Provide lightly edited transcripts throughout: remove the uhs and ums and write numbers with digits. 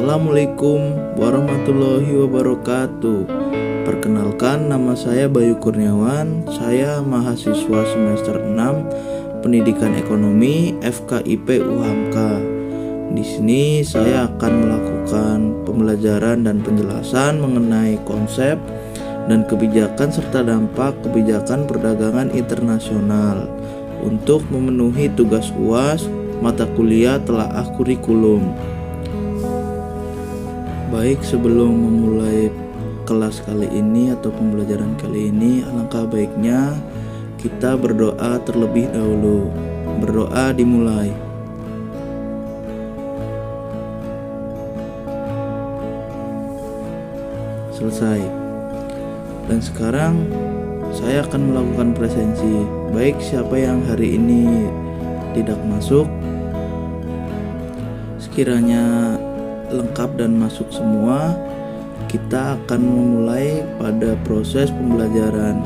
Assalamualaikum warahmatullahi wabarakatuh. Perkenalkan, nama saya Bayu Kurniawan. Saya mahasiswa semester 6 Pendidikan Ekonomi FKIP UHAMKA. Di sini saya akan melakukan pembelajaran dan penjelasan mengenai konsep dan kebijakan serta dampak kebijakan perdagangan internasional untuk memenuhi tugas UAS mata kuliah telaah kurikulum. Baik, sebelum memulai kelas kali ini atau pembelajaran kali ini, alangkah baiknya kita berdoa terlebih dahulu. Berdoa dimulai. Selesai. Dan sekarang saya akan melakukan presensi. Baik, siapa yang hari ini tidak masuk, sekiranya lengkap dan masuk semua, kita akan memulai pada proses pembelajaran.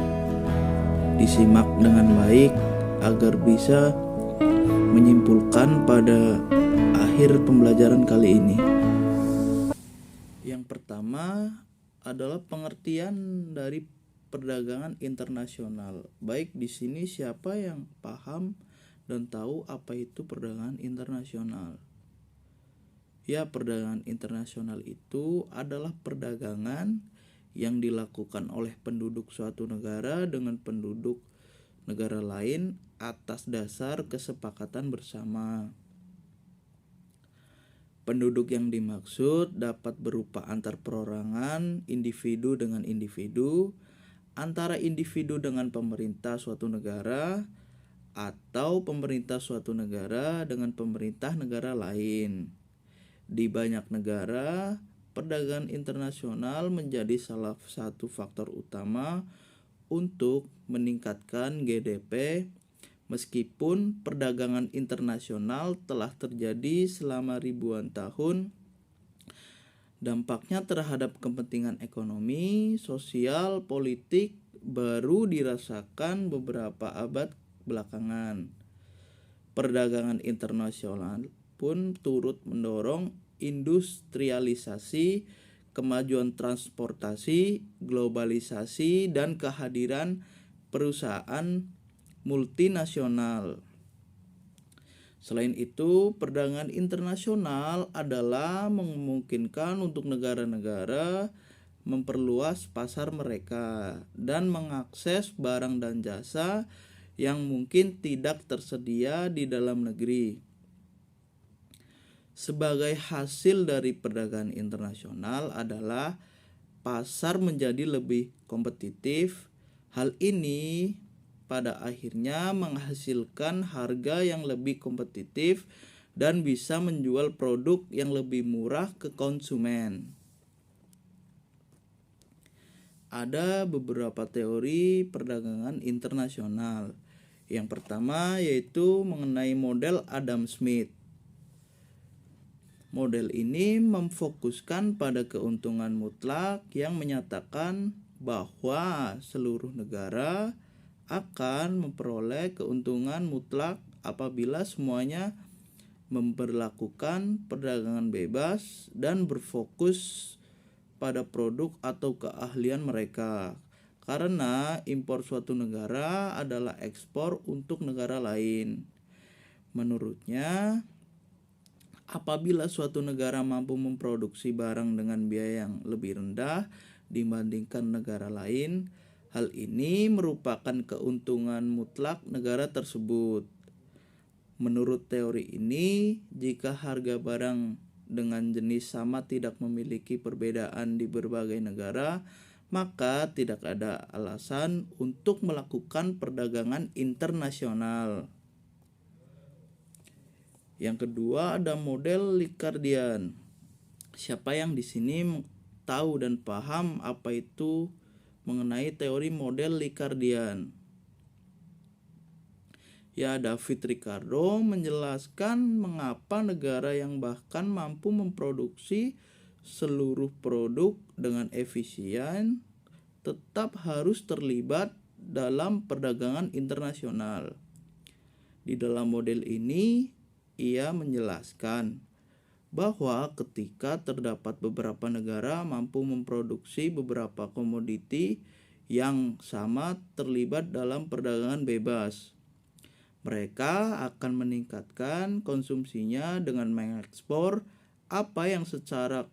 Disimak dengan baik agar bisa menyimpulkan pada akhir pembelajaran kali ini. Yang pertama adalah pengertian dari perdagangan internasional. Baik, di sini siapa yang paham dan tahu apa itu perdagangan internasional? Ya, perdagangan internasional itu adalah perdagangan yang dilakukan oleh penduduk suatu negara dengan penduduk negara lain atas dasar kesepakatan bersama. Penduduk yang dimaksud dapat berupa antar perorangan, individu dengan individu, antara individu dengan pemerintah suatu negara, atau pemerintah suatu negara dengan pemerintah negara lain. Di banyak negara, perdagangan internasional menjadi salah satu faktor utama untuk meningkatkan GDP. Meskipun perdagangan internasional telah terjadi selama ribuan tahun, dampaknya terhadap kepentingan ekonomi, sosial, politik baru dirasakan beberapa abad belakangan. Perdagangan internasional pun turut mendorong industrialisasi, kemajuan transportasi, globalisasi, dan kehadiran perusahaan multinasional. Selain itu, perdagangan internasional adalah memungkinkan untuk negara-negara memperluas pasar mereka dan mengakses barang dan jasa yang mungkin tidak tersedia di dalam negeri. Sebagai hasil dari perdagangan internasional adalah pasar menjadi lebih kompetitif. Hal ini pada akhirnya menghasilkan harga yang lebih kompetitif dan bisa menjual produk yang lebih murah ke konsumen. Ada beberapa teori perdagangan internasional. Yang pertama yaitu mengenai model Adam Smith. Model ini memfokuskan pada keuntungan mutlak yang menyatakan bahwa seluruh negara akan memperoleh keuntungan mutlak apabila semuanya memperlakukan perdagangan bebas dan berfokus pada produk atau keahlian mereka. Karena impor suatu negara adalah ekspor untuk negara lain. Menurutnya, apabila suatu negara mampu memproduksi barang dengan biaya yang lebih rendah dibandingkan negara lain, hal ini merupakan keuntungan mutlak negara tersebut. Menurut teori ini, jika harga barang dengan jenis sama tidak memiliki perbedaan di berbagai negara, maka tidak ada alasan untuk melakukan perdagangan internasional. Yang kedua ada model Ricardian. Siapa yang di sini tahu dan paham apa itu mengenai teori model Ricardian? Ya, David Ricardo menjelaskan mengapa negara yang bahkan mampu memproduksi seluruh produk dengan efisien tetap harus terlibat dalam perdagangan internasional. Di dalam model ini, ia menjelaskan bahwa ketika terdapat beberapa negara mampu memproduksi beberapa komoditi yang sama terlibat dalam perdagangan bebas, mereka akan meningkatkan konsumsinya dengan mengekspor apa yang secara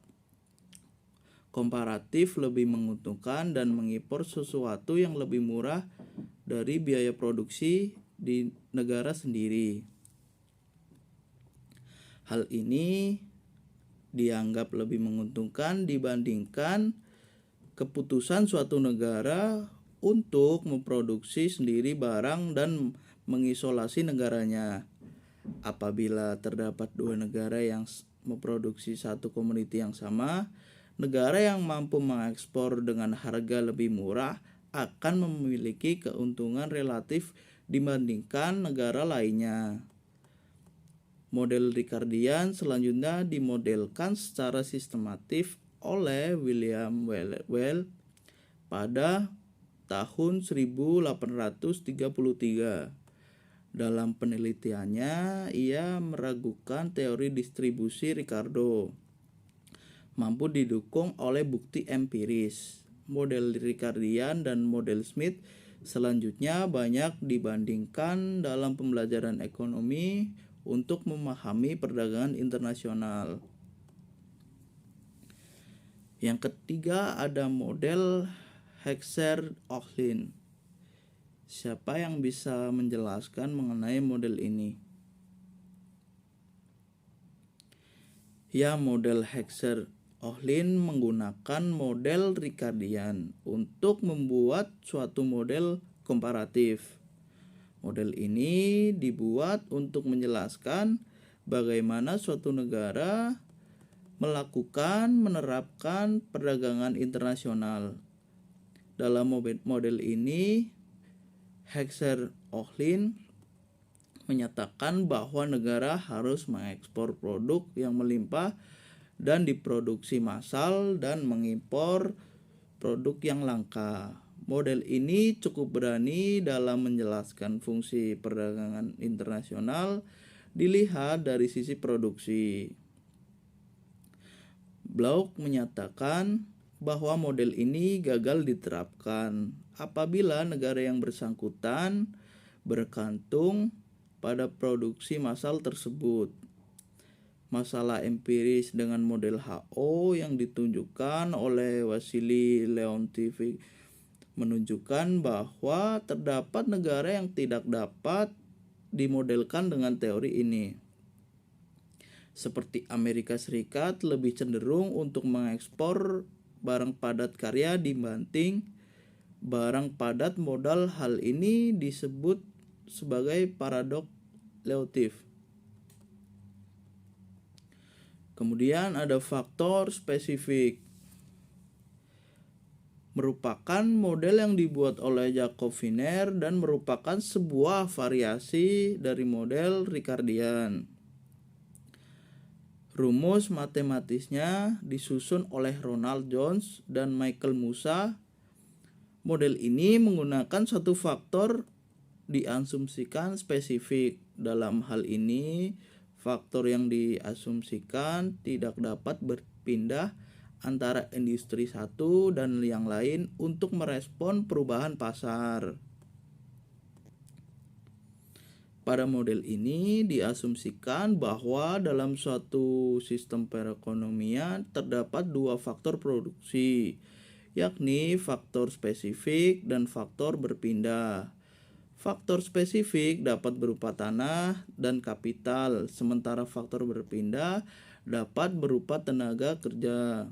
komparatif lebih menguntungkan dan mengimpor sesuatu yang lebih murah dari biaya produksi di negara sendiri. Hal ini dianggap lebih menguntungkan dibandingkan keputusan suatu negara untuk memproduksi sendiri barang dan mengisolasi negaranya. Apabila terdapat dua negara yang memproduksi satu komoditi yang sama, negara yang mampu mengekspor dengan harga lebih murah akan memiliki keuntungan relatif dibandingkan negara lainnya. Model Ricardian selanjutnya dimodelkan secara sistematif oleh William Weld pada tahun 1833. Dalam penelitiannya, ia meragukan teori distribusi Ricardo mampu didukung oleh bukti empiris. Model Ricardian dan model Smith selanjutnya banyak dibandingkan dalam pembelajaran ekonomi untuk memahami perdagangan internasional. Yang ketiga ada model Heckscher-Ohlin. Siapa yang bisa menjelaskan mengenai model ini? Ya, model Heckscher-Ohlin menggunakan model Ricardian untuk membuat suatu model komparatif. Model ini dibuat untuk menjelaskan bagaimana suatu negara menerapkan perdagangan internasional. Dalam model ini, Heckscher-Ohlin menyatakan bahwa negara harus mengekspor produk yang melimpah dan diproduksi massal dan mengimpor produk yang langka. Model ini cukup berani dalam menjelaskan fungsi perdagangan internasional dilihat dari sisi produksi. Bloch menyatakan bahwa model ini gagal diterapkan apabila negara yang bersangkutan bergantung pada produksi massal tersebut. Masalah empiris dengan model HO yang ditunjukkan oleh Wassily Leontief menunjukkan bahwa terdapat negara yang tidak dapat dimodelkan dengan teori ini. Seperti Amerika Serikat lebih cenderung untuk mengekspor barang padat karya dibanding barang padat modal. Hal ini disebut sebagai paradoks Leontief. Kemudian ada faktor spesifik, merupakan model yang dibuat oleh Jacob Wiener dan merupakan sebuah variasi dari model Ricardian. Rumus matematisnya disusun oleh Ronald Jones dan Michael Musa. Model ini menggunakan satu faktor diasumsikan spesifik. Dalam hal ini, faktor yang diasumsikan tidak dapat berpindah antara industri satu dan yang lain untuk merespon perubahan pasar. Pada model ini diasumsikan bahwa dalam suatu sistem perekonomian terdapat dua faktor produksi, yakni faktor spesifik dan faktor berpindah. Faktor spesifik dapat berupa tanah dan kapital, sementara faktor berpindah dapat berupa tenaga kerja.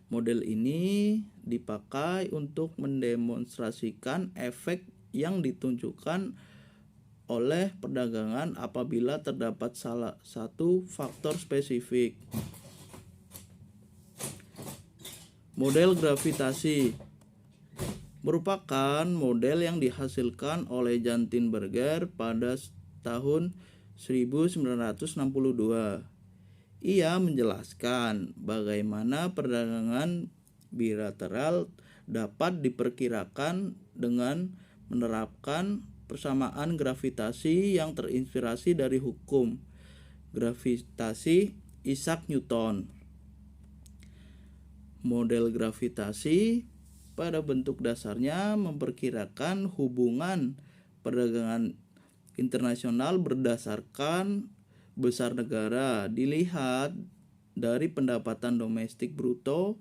Model ini dipakai untuk mendemonstrasikan efek yang ditunjukkan oleh perdagangan apabila terdapat salah satu faktor spesifik. Model gravitasi merupakan model yang dihasilkan oleh Jan Tinbergen pada tahun 1962. Ia menjelaskan bagaimana perdagangan bilateral dapat diperkirakan dengan menerapkan persamaan gravitasi yang terinspirasi dari hukum Gravitasi Isaac Newton. Model gravitasi pada bentuk dasarnya memperkirakan hubungan perdagangan internasional berdasarkan besar negara dilihat dari pendapatan domestik bruto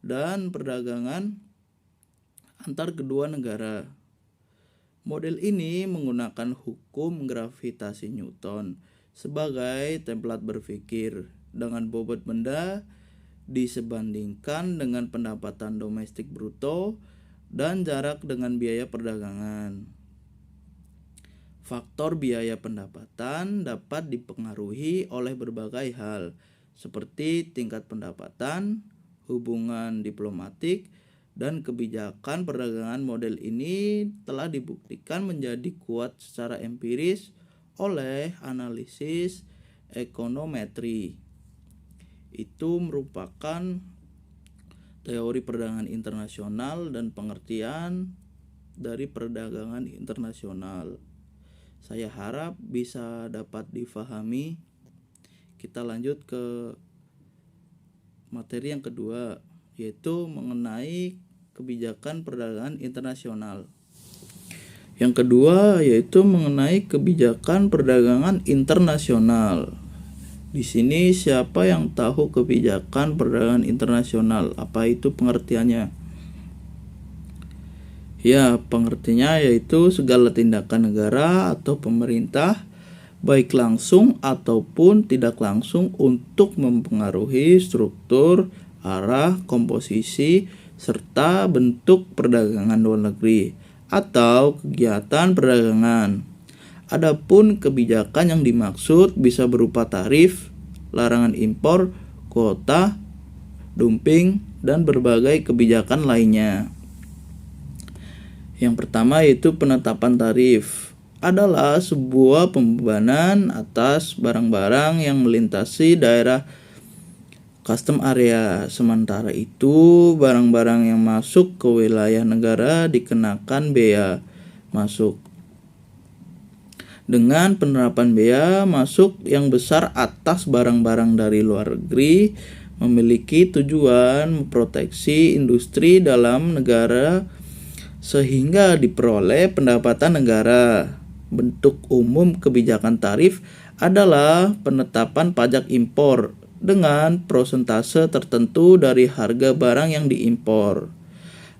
dan perdagangan antar kedua negara. Model ini menggunakan hukum gravitasi Newton sebagai template berpikir dengan bobot benda disebandingkan dengan pendapatan domestik bruto dan jarak dengan biaya perdagangan. Faktor biaya pendapatan dapat dipengaruhi oleh berbagai hal seperti tingkat pendapatan, hubungan diplomatik, dan kebijakan perdagangan. Model ini telah dibuktikan menjadi kuat secara empiris oleh analisis ekonometri. Itu merupakan teori perdagangan internasional dan pengertian dari perdagangan internasional. Saya harap bisa dapat difahami. Kita lanjut ke materi yang kedua, yaitu mengenai kebijakan perdagangan internasional. Yang kedua yaitu mengenai kebijakan perdagangan internasional. Di sini siapa yang tahu kebijakan perdagangan internasional? Apa itu pengertiannya? Ya, pengertiannya yaitu segala tindakan negara atau pemerintah baik langsung ataupun tidak langsung untuk mempengaruhi struktur, arah, komposisi, serta bentuk perdagangan luar negeri atau kegiatan perdagangan. Adapun kebijakan yang dimaksud bisa berupa tarif, larangan impor, kuota, dumping, dan berbagai kebijakan lainnya. Yang pertama yaitu penetapan tarif. Adalah sebuah pembebanan atas barang-barang yang melintasi daerah custom area. Sementara itu, barang-barang yang masuk ke wilayah negara dikenakan bea masuk. Dengan penerapan bea masuk yang besar atas barang-barang dari luar negeri memiliki tujuan memproteksi industri dalam negara sehingga diperoleh pendapatan negara. Bentuk umum kebijakan tarif adalah penetapan pajak impor dengan persentase tertentu dari harga barang yang diimpor.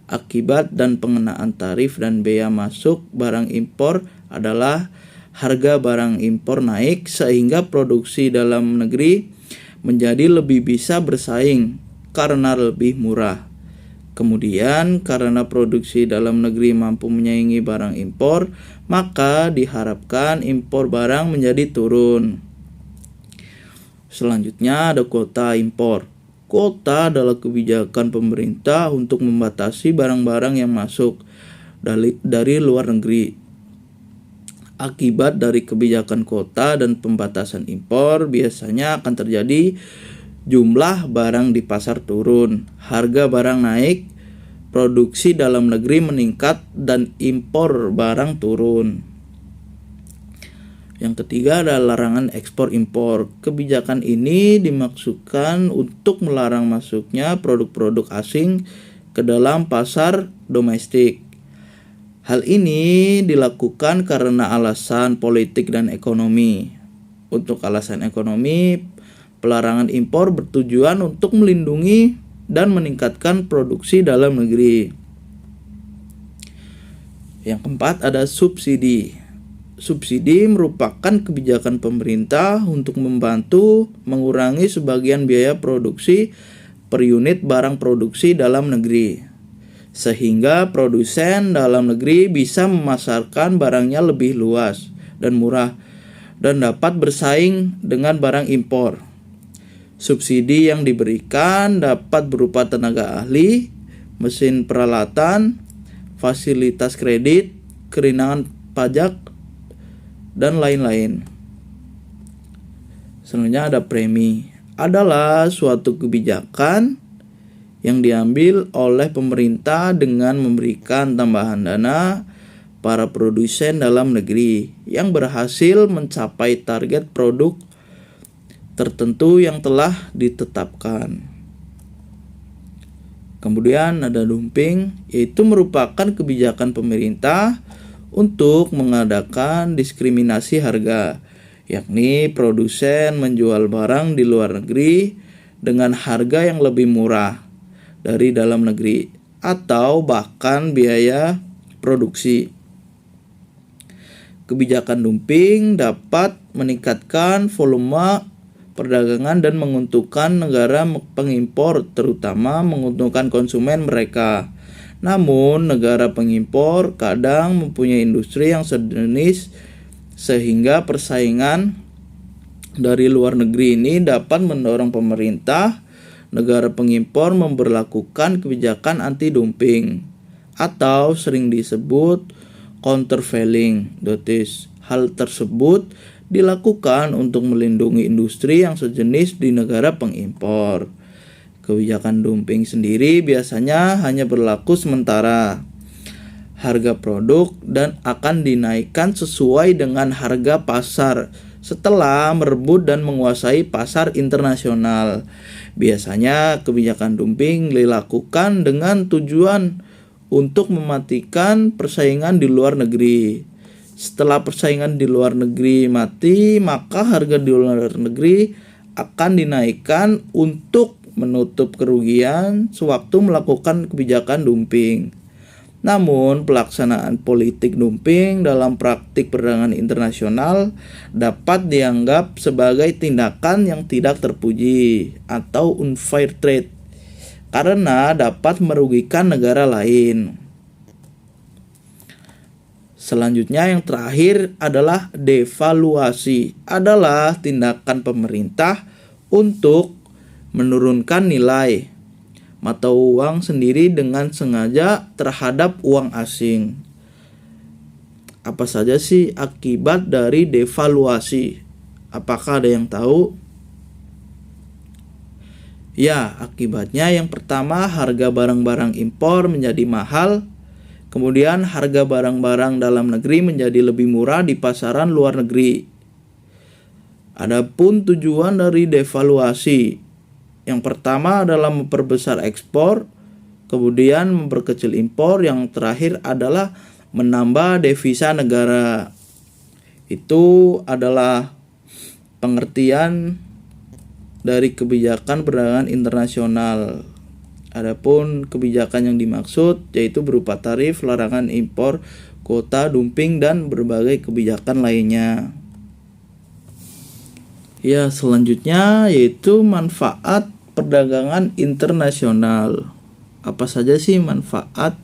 Akibat dan pengenaan tarif dan bea masuk barang impor adalah harga barang impor naik sehingga produksi dalam negeri menjadi lebih bisa bersaing karena lebih murah. Kemudian karena produksi dalam negeri mampu menyaingi barang impor, maka diharapkan impor barang menjadi turun. Selanjutnya ada kuota impor. Kuota adalah kebijakan pemerintah untuk membatasi barang-barang yang masuk dari luar negeri. Akibat dari kebijakan kuota dan pembatasan impor biasanya akan terjadi jumlah barang di pasar turun, harga barang naik, produksi dalam negeri meningkat, dan impor barang turun. Yang ketiga adalah larangan ekspor impor. Kebijakan ini dimaksudkan untuk melarang masuknya produk-produk asing ke dalam pasar domestik. Hal ini dilakukan karena alasan politik dan ekonomi. Untuk alasan ekonomi, pelarangan impor bertujuan untuk melindungi dan meningkatkan produksi dalam negeri. Yang keempat ada subsidi. Subsidi merupakan kebijakan pemerintah untuk membantu mengurangi sebagian biaya produksi per unit barang produksi dalam negeri, sehingga produsen dalam negeri bisa memasarkan barangnya lebih luas dan murah dan dapat bersaing dengan barang impor. Subsidi yang diberikan dapat berupa tenaga ahli, mesin peralatan, fasilitas kredit, keringanan pajak, dan lain-lain. Selanjutnya ada premi. Adalah suatu kebijakan yang diambil oleh pemerintah dengan memberikan tambahan dana para produsen dalam negeri yang berhasil mencapai target produk tertentu yang telah ditetapkan. Kemudian ada dumping, yaitu merupakan kebijakan pemerintah untuk mengadakan diskriminasi harga, yakni produsen menjual barang di luar negeri dengan harga yang lebih murah dari dalam negeri atau bahkan biaya produksi. Kebijakan dumping dapat meningkatkan volume perdagangan dan menguntungkan negara pengimpor, terutama menguntungkan konsumen mereka. Namun, negara pengimpor kadang mempunyai industri yang sejenis sehingga persaingan dari luar negeri ini dapat mendorong pemerintah negara pengimpor memberlakukan kebijakan anti-dumping atau sering disebut countervailing duties. Hal tersebut dilakukan untuk melindungi industri yang sejenis di negara pengimpor. Kebijakan dumping sendiri biasanya hanya berlaku sementara. Harga produk dan akan dinaikkan sesuai dengan harga pasar setelah merebut dan menguasai pasar internasional. Biasanya kebijakan dumping dilakukan dengan tujuan untuk mematikan persaingan di luar negeri. Setelah persaingan di luar negeri mati, maka harga di luar negeri akan dinaikkan untuk menutup kerugian sewaktu melakukan kebijakan dumping. Namun, pelaksanaan politik dumping dalam praktik perdagangan internasional dapat dianggap sebagai tindakan yang tidak terpuji atau unfair trade karena dapat merugikan negara lain. Selanjutnya yang terakhir adalah devaluasi, adalah tindakan pemerintah untuk menurunkan nilai mata uang sendiri dengan sengaja terhadap uang asing. Apa saja sih akibat dari devaluasi? Apakah ada yang tahu? Ya, akibatnya yang pertama harga barang-barang impor menjadi mahal. Kemudian harga barang-barang dalam negeri menjadi lebih murah di pasaran luar negeri. Adapun tujuan dari devaluasi, yang pertama adalah memperbesar ekspor, kemudian memperkecil impor, yang terakhir adalah menambah devisa negara. Itu adalah pengertian dari kebijakan perdagangan internasional. Adapun kebijakan yang dimaksud yaitu berupa tarif, larangan impor, kuota, dumping, dan berbagai kebijakan lainnya. Ya, selanjutnya yaitu manfaat perdagangan internasional. Apa saja sih manfaat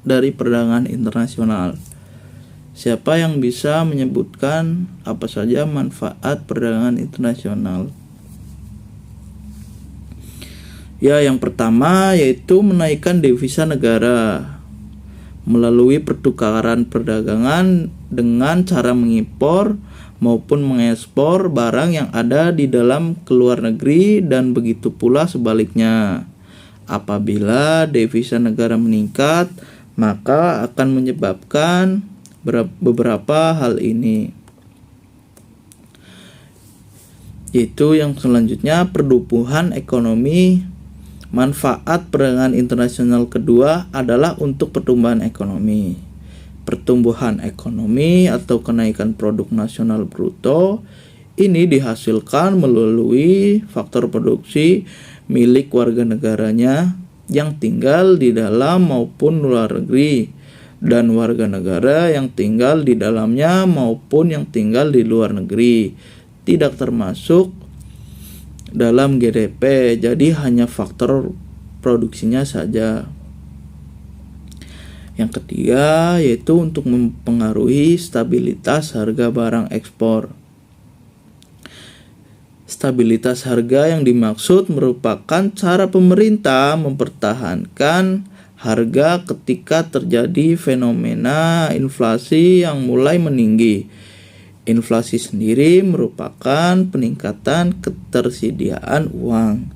dari perdagangan internasional? Siapa yang bisa menyebutkan apa saja manfaat perdagangan internasional? Ya, yang pertama yaitu menaikkan devisa negara melalui pertukaran perdagangan dengan cara mengimpor maupun mengekspor barang yang ada di dalam ke luar negeri, dan begitu pula sebaliknya. Apabila devisa negara meningkat, maka akan menyebabkan beberapa hal ini. Yaitu yang selanjutnya pertumbuhan ekonomi. Manfaat perdagangan internasional kedua adalah untuk pertumbuhan ekonomi. Pertumbuhan ekonomi atau kenaikan produk nasional bruto ini dihasilkan melalui faktor produksi milik warga negaranya yang tinggal di dalam maupun luar negeri, dan warga negara yang tinggal di dalamnya maupun yang tinggal di luar negeri, tidak termasuk dalam GDP, jadi hanya faktor produksinya saja. Yang ketiga yaitu untuk mempengaruhi stabilitas harga barang ekspor. Stabilitas harga yang dimaksud merupakan cara pemerintah mempertahankan harga ketika terjadi fenomena inflasi yang mulai meninggi. Inflasi sendiri merupakan peningkatan ketersediaan uang,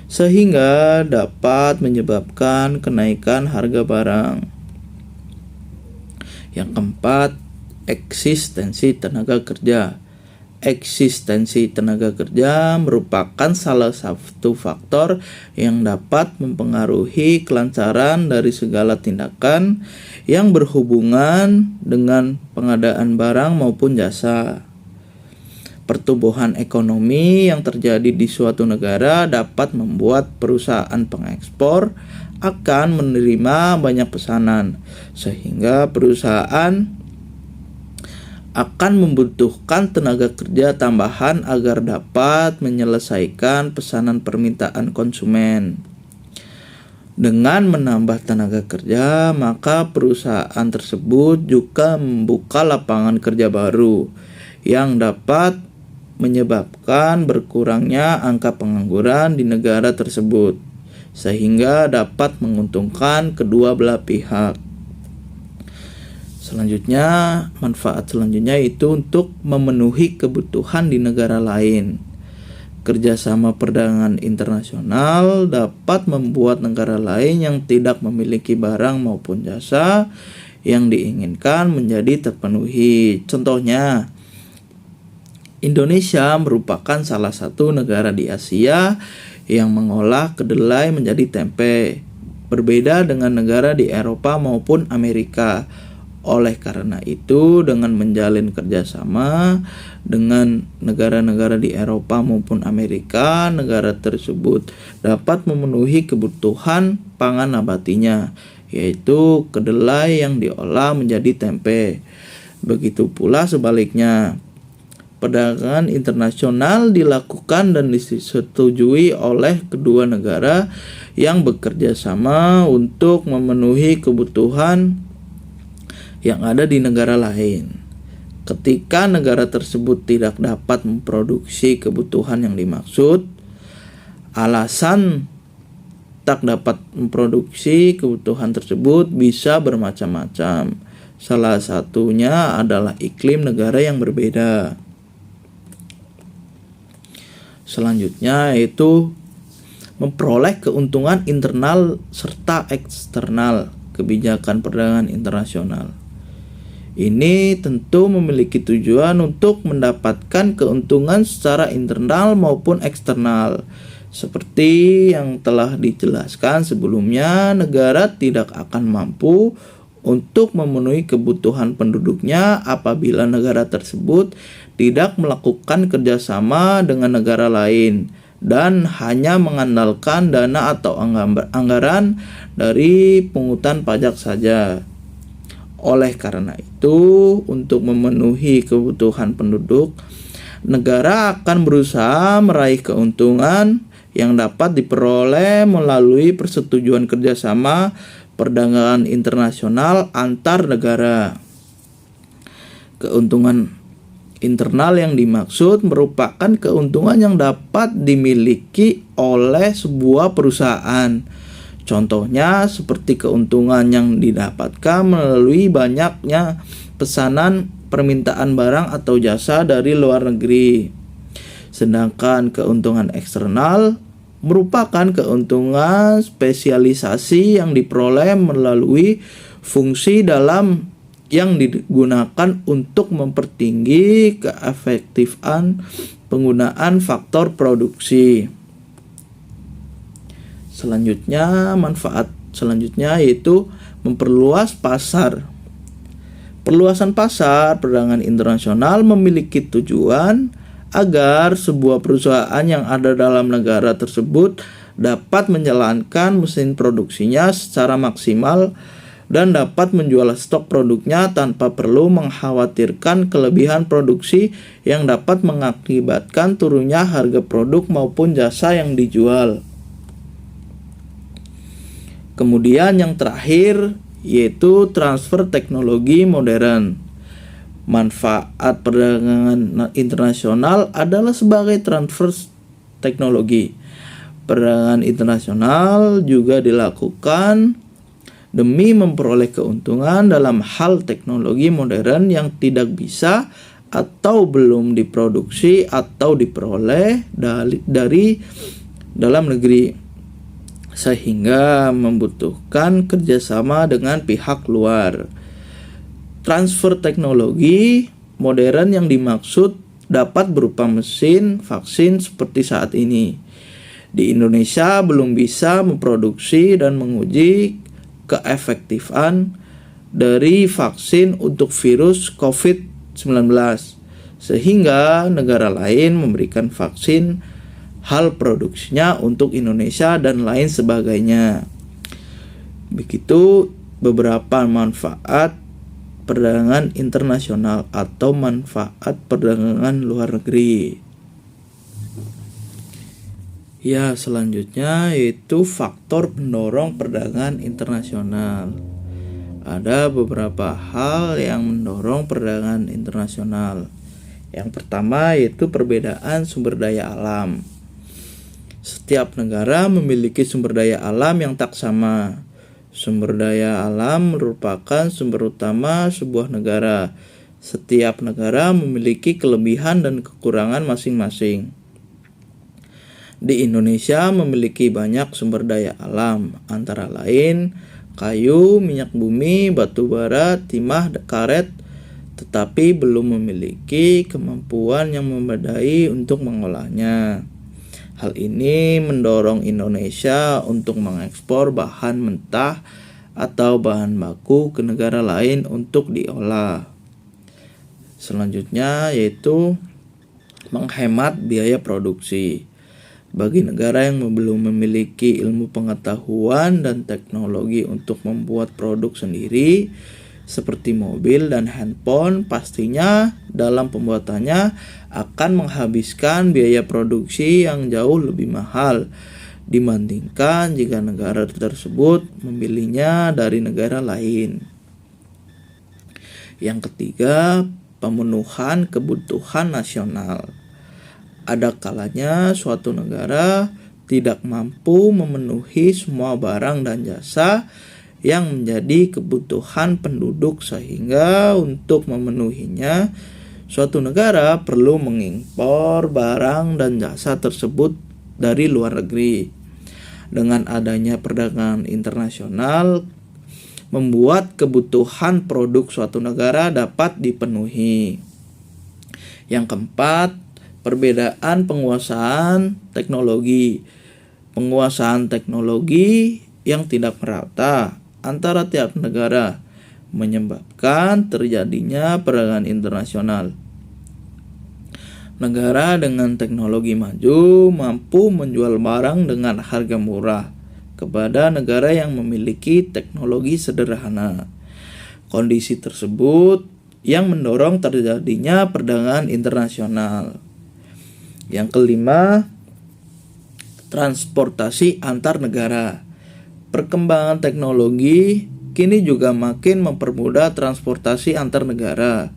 sehingga dapat menyebabkan kenaikan harga barang. Yang keempat, eksistensi tenaga kerja. eksistensi tenaga kerja merupakan salah satu faktor yang dapat mempengaruhi kelancaran dari segala tindakan yang berhubungan dengan pengadaan barang maupun jasa. Pertumbuhan ekonomi yang terjadi di suatu negara dapat membuat perusahaan pengekspor akan menerima banyak pesanan, sehingga perusahaan akan membutuhkan tenaga kerja tambahan agar dapat menyelesaikan pesanan permintaan konsumen. Dengan menambah tenaga kerja, maka perusahaan tersebut juga membuka lapangan kerja baru yang dapat menyebabkan berkurangnya angka pengangguran di negara tersebut, sehingga dapat menguntungkan kedua belah pihak. Selanjutnya, manfaat selanjutnya itu untuk memenuhi kebutuhan di negara lain. Kerjasama perdagangan internasional dapat membuat negara lain yang tidak memiliki barang maupun jasa yang diinginkan menjadi terpenuhi. Contohnya, Indonesia merupakan salah satu negara di Asia yang mengolah kedelai menjadi tempe, berbeda dengan negara di Eropa maupun Amerika. Oleh karena itu, dengan menjalin kerjasama dengan negara-negara di Eropa maupun Amerika, negara tersebut dapat memenuhi kebutuhan pangan nabatinya, yaitu kedelai yang diolah menjadi tempe. Begitu pula sebaliknya, perdagangan internasional dilakukan dan disetujui oleh kedua negara yang bekerja sama untuk memenuhi kebutuhan yang ada di negara lain. Ketika negara tersebut tidak dapat memproduksi kebutuhan yang dimaksud, alasan tak dapat memproduksi kebutuhan tersebut bisa bermacam-macam. Salah satunya adalah iklim negara yang berbeda. Selanjutnya yaitu memperoleh keuntungan internal serta eksternal kebijakan perdagangan internasional. Ini tentu memiliki tujuan untuk mendapatkan keuntungan secara internal maupun eksternal. Seperti yang telah dijelaskan sebelumnya, negara tidak akan mampu untuk memenuhi kebutuhan penduduknya apabila negara tersebut tidak melakukan kerjasama dengan negara lain dan hanya mengandalkan dana atau anggaran dari pungutan pajak saja. Oleh karena itu, untuk memenuhi kebutuhan penduduk, negara akan berusaha meraih keuntungan yang dapat diperoleh melalui persetujuan kerjasama perdagangan internasional antar negara. Keuntungan internal yang dimaksud merupakan keuntungan yang dapat dimiliki oleh sebuah perusahaan. Contohnya seperti keuntungan yang didapatkan melalui banyaknya pesanan permintaan barang atau jasa dari luar negeri. Sedangkan keuntungan eksternal merupakan keuntungan spesialisasi yang diperoleh melalui fungsi dalam yang digunakan untuk mempertinggi keefektifan penggunaan faktor produksi. Selanjutnya, manfaat selanjutnya yaitu memperluas pasar. Perluasan pasar perdagangan internasional memiliki tujuan agar sebuah perusahaan yang ada dalam negara tersebut dapat menjalankan mesin produksinya secara maksimal dan dapat menjual stok produknya tanpa perlu mengkhawatirkan kelebihan produksi yang dapat mengakibatkan turunnya harga produk maupun jasa yang dijual. Kemudian yang terakhir yaitu transfer teknologi modern. Manfaat perdagangan internasional adalah sebagai transfer teknologi. Perdagangan internasional juga dilakukan demi memperoleh keuntungan dalam hal teknologi modern yang tidak bisa atau belum diproduksi atau diperoleh dari dalam negeri, sehingga membutuhkan kerjasama dengan pihak luar. Transfer teknologi modern yang dimaksud dapat berupa mesin vaksin seperti saat ini. Di Indonesia belum bisa memproduksi dan menguji keefektifan dari vaksin untuk virus COVID-19, sehingga negara lain memberikan vaksin hal produksinya untuk Indonesia dan lain sebagainya. Begitu beberapa manfaat perdagangan internasional atau manfaat perdagangan luar negeri. Ya, selanjutnya yaitu faktor pendorong perdagangan internasional. Ada beberapa hal yang mendorong perdagangan internasional. Yang pertama yaitu perbedaan sumber daya alam. Setiap negara memiliki sumber daya alam yang tak sama. Sumber daya alam merupakan sumber utama sebuah negara. Setiap negara memiliki kelebihan dan kekurangan masing-masing. Di Indonesia memiliki banyak sumber daya alam, antara lain kayu, minyak bumi, batu bara, timah, karet, tetapi belum memiliki kemampuan yang memadai untuk mengolahnya. Hal ini mendorong Indonesia untuk mengekspor bahan mentah atau bahan baku ke negara lain untuk diolah. Selanjutnya yaitu menghemat biaya produksi. Bagi negara yang belum memiliki ilmu pengetahuan dan teknologi untuk membuat produk sendiri, seperti mobil dan handphone, pastinya dalam pembuatannya akan menghabiskan biaya produksi yang jauh lebih mahal dibandingkan jika negara tersebut memilihnya dari negara lain. Yang ketiga, pemenuhan kebutuhan nasional. Ada kalanya suatu negara tidak mampu memenuhi semua barang dan jasa yang menjadi kebutuhan penduduk, sehingga untuk memenuhinya suatu negara perlu mengimpor barang dan jasa tersebut dari luar negeri. Dengan adanya perdagangan internasional, membuat kebutuhan produk suatu negara dapat dipenuhi. Yang keempat, perbedaan penguasaan teknologi. Penguasaan teknologi yang tidak merata antara tiap negara menyebabkan terjadinya perdagangan internasional. Negara dengan teknologi maju mampu menjual barang dengan harga murah kepada negara yang memiliki teknologi sederhana. Kondisi tersebut yang mendorong terjadinya perdagangan internasional. Yang kelima, transportasi antar negara. Perkembangan teknologi kini juga makin mempermudah transportasi antar negara.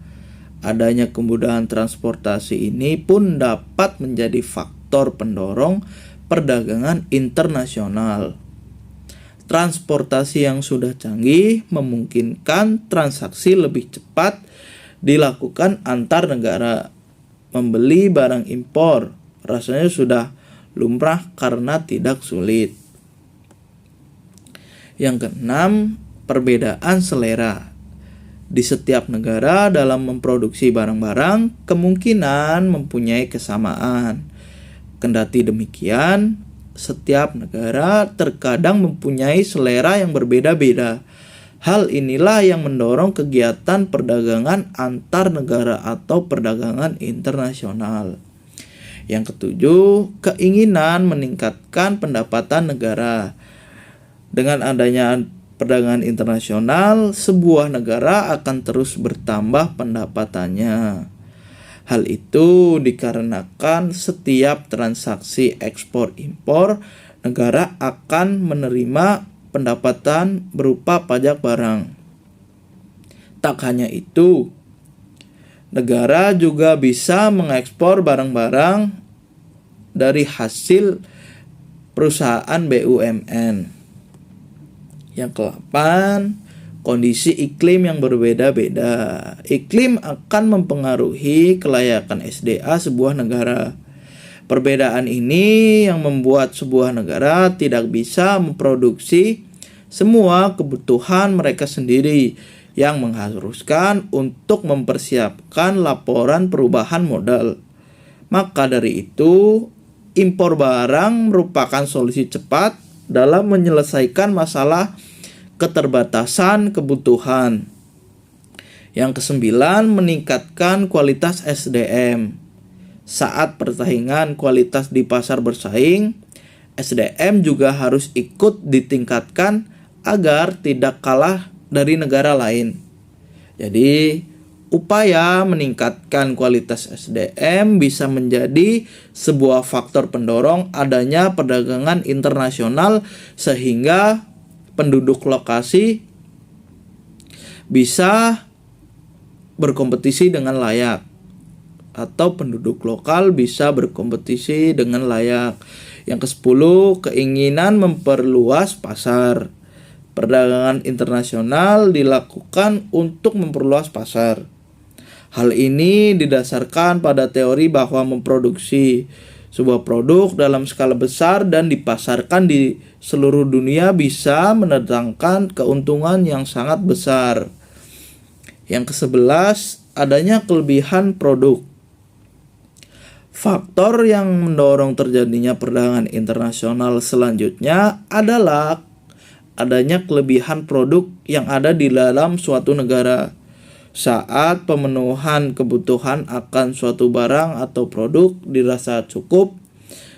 Adanya kemudahan transportasi ini pun dapat menjadi faktor pendorong perdagangan internasional. Transportasi yang sudah canggih memungkinkan transaksi lebih cepat dilakukan antar negara. Membeli barang impor rasanya sudah lumrah karena tidak sulit. Yang keenam, perbedaan selera. Di setiap negara dalam memproduksi barang-barang kemungkinan mempunyai kesamaan. Kendati demikian, setiap negara terkadang mempunyai selera yang berbeda-beda. Hal inilah yang mendorong kegiatan perdagangan antar negara atau perdagangan internasional. Yang ketujuh, keinginan meningkatkan pendapatan negara. Dengan adanya perdagangan internasional, sebuah negara akan terus bertambah pendapatannya. Hal itu dikarenakan setiap transaksi ekspor-impor, negara akan menerima pendapatan berupa pajak barang. Tak hanya itu, negara juga bisa mengekspor barang-barang dari hasil perusahaan BUMN. Yang ke-8, kondisi iklim yang berbeda-beda. Iklim akan mempengaruhi kelayakan SDA sebuah negara. Perbedaan ini yang membuat sebuah negara tidak bisa memproduksi semua kebutuhan mereka sendiri, yang mengharuskan untuk mempersiapkan laporan perubahan modal. Maka dari itu, impor barang merupakan solusi cepat dalam menyelesaikan masalah keterbatasan kebutuhan. Yang kesembilan, meningkatkan kualitas SDM. Saat persaingan kualitas di pasar bersaing, SDM juga harus ikut ditingkatkan agar tidak kalah dari negara lain. Jadi, upaya meningkatkan kualitas SDM bisa menjadi sebuah faktor pendorong adanya perdagangan internasional sehingga penduduk lokasi bisa berkompetisi dengan layak atau penduduk lokal bisa berkompetisi dengan layak. Yang ke-10, keinginan memperluas pasar. Perdagangan internasional dilakukan untuk memperluas pasar. Hal ini didasarkan pada teori bahwa memproduksi sebuah produk dalam skala besar dan dipasarkan di seluruh dunia bisa mendatangkan keuntungan yang sangat besar. Yang ke-11, adanya kelebihan produk. Faktor yang mendorong terjadinya perdagangan internasional selanjutnya adalah adanya kelebihan produk yang ada di dalam suatu negara. Saat pemenuhan kebutuhan akan suatu barang atau produk dirasa cukup,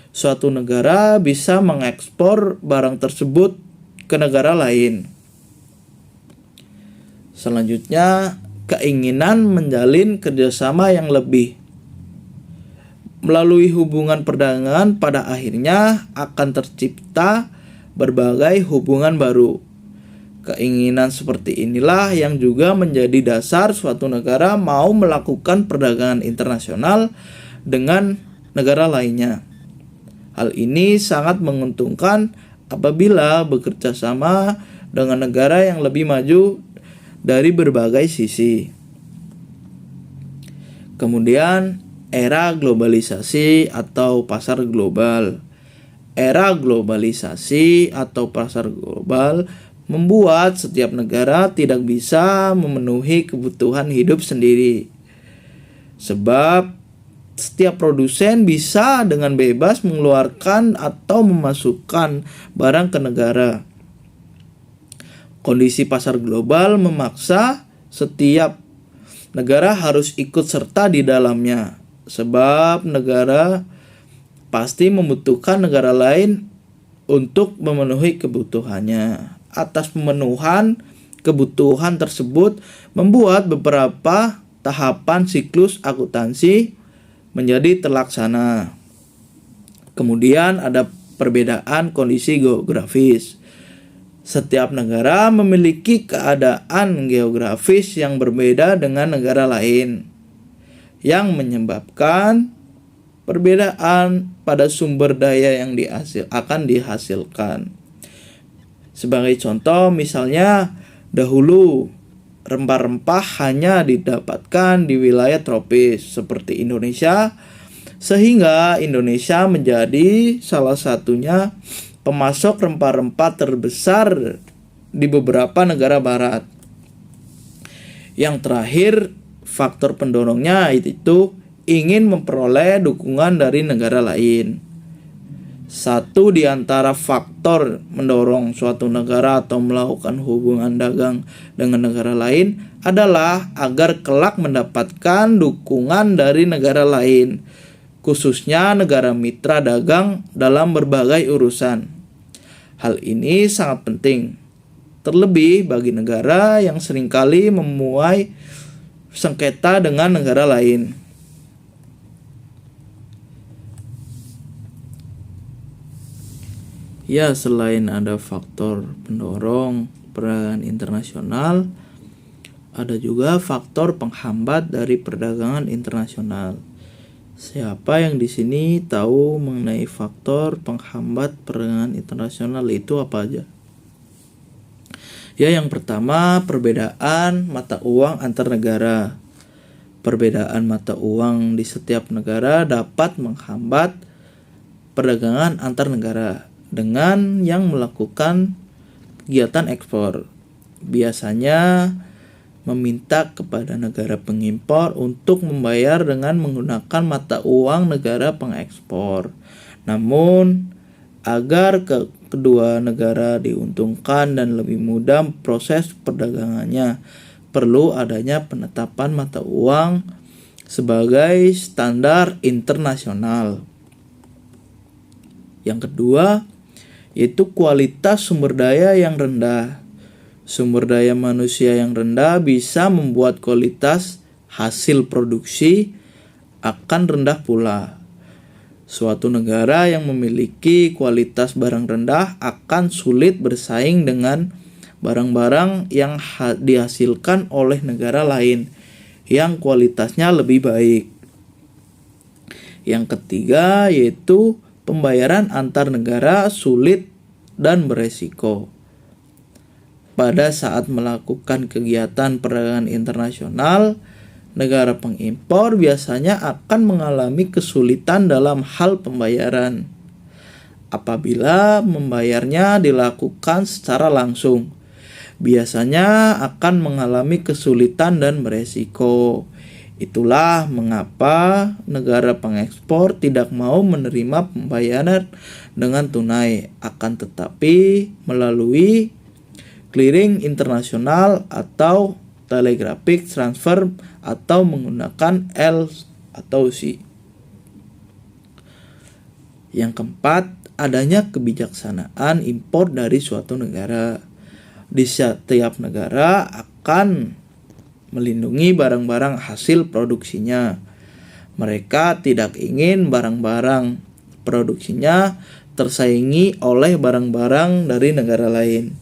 suatu negara bisa mengekspor barang tersebut ke negara lain. Selanjutnya, keinginan menjalin kerjasama yang lebih. Melalui hubungan perdagangan, pada akhirnya akan tercipta berbagai hubungan baru. Keinginan seperti inilah yang juga menjadi dasar suatu negara mau melakukan perdagangan internasional dengan negara lainnya. Hal ini sangat menguntungkan apabila bekerja sama dengan negara yang lebih maju dari berbagai sisi. Kemudian, era globalisasi atau pasar global. Era globalisasi atau pasar global membuat setiap negara tidak bisa memenuhi kebutuhan hidup sendiri. Sebab setiap produsen bisa dengan bebas mengeluarkan atau memasukkan barang ke negara. Kondisi pasar global memaksa setiap negara harus ikut serta di dalamnya. Sebab negara pasti membutuhkan negara lain untuk memenuhi kebutuhannya. Atas pemenuhan kebutuhan tersebut membuat beberapa tahapan siklus akuntansi menjadi terlaksana. Kemudian ada perbedaan kondisi geografis. Setiap negara memiliki keadaan geografis yang berbeda dengan negara lain, yang menyebabkan perbedaan pada sumber daya yang akan dihasilkan. Sebagai contoh, misalnya dahulu rempah-rempah hanya didapatkan di wilayah tropis seperti Indonesia, sehingga Indonesia menjadi salah satunya pemasok rempah-rempah terbesar di beberapa negara barat. Yang terakhir, faktor pendorongnya itu ingin memperoleh dukungan dari negara lain. Satu di antara faktor mendorong suatu negara atau melakukan hubungan dagang dengan negara lain adalah agar kelak mendapatkan dukungan dari negara lain, khususnya negara mitra dagang dalam berbagai urusan. Hal ini sangat penting, terlebih bagi negara yang seringkali memuai sengketa dengan negara lain. Ya, selain ada faktor pendorong perdagangan internasional, ada juga faktor penghambat dari perdagangan internasional. Siapa yang di sini tahu mengenai faktor penghambat perdagangan internasional itu apa aja? Ya, yang pertama, perbedaan mata uang antar negara. Perbedaan mata uang di setiap negara dapat menghambat perdagangan antar negara dengan yang melakukan kegiatan ekspor. Biasanya meminta kepada negara pengimpor untuk membayar dengan menggunakan mata uang negara pengekspor. Namun, agar kedua negara diuntungkan dan lebih mudah proses perdagangannya, perlu adanya penetapan mata uang sebagai standar internasional. Yang kedua, yaitu kualitas sumber daya yang rendah. Sumber daya manusia yang rendah bisa membuat kualitas hasil produksi akan rendah pula. Suatu negara yang memiliki kualitas barang rendah akan sulit bersaing dengan barang-barang yang dihasilkan oleh negara lain yang kualitasnya lebih baik. Yang ketiga, yaitu pembayaran antar negara sulit dan beresiko. Pada saat melakukan kegiatan perdagangan internasional, negara pengimpor biasanya akan mengalami kesulitan dalam hal pembayaran. Apabila membayarnya dilakukan secara langsung, biasanya akan mengalami kesulitan dan beresiko. Itulah mengapa negara pengekspor tidak mau menerima pembayaran dengan tunai, akan tetapi melalui clearing internasional atau telegraphic transfer atau menggunakan L atau C. Yang keempat, adanya kebijaksanaan impor dari suatu negara. Di setiap negara akan melindungi barang-barang hasil produksinya. Mereka tidak ingin barang-barang produksinya tersaingi oleh barang-barang dari negara lain.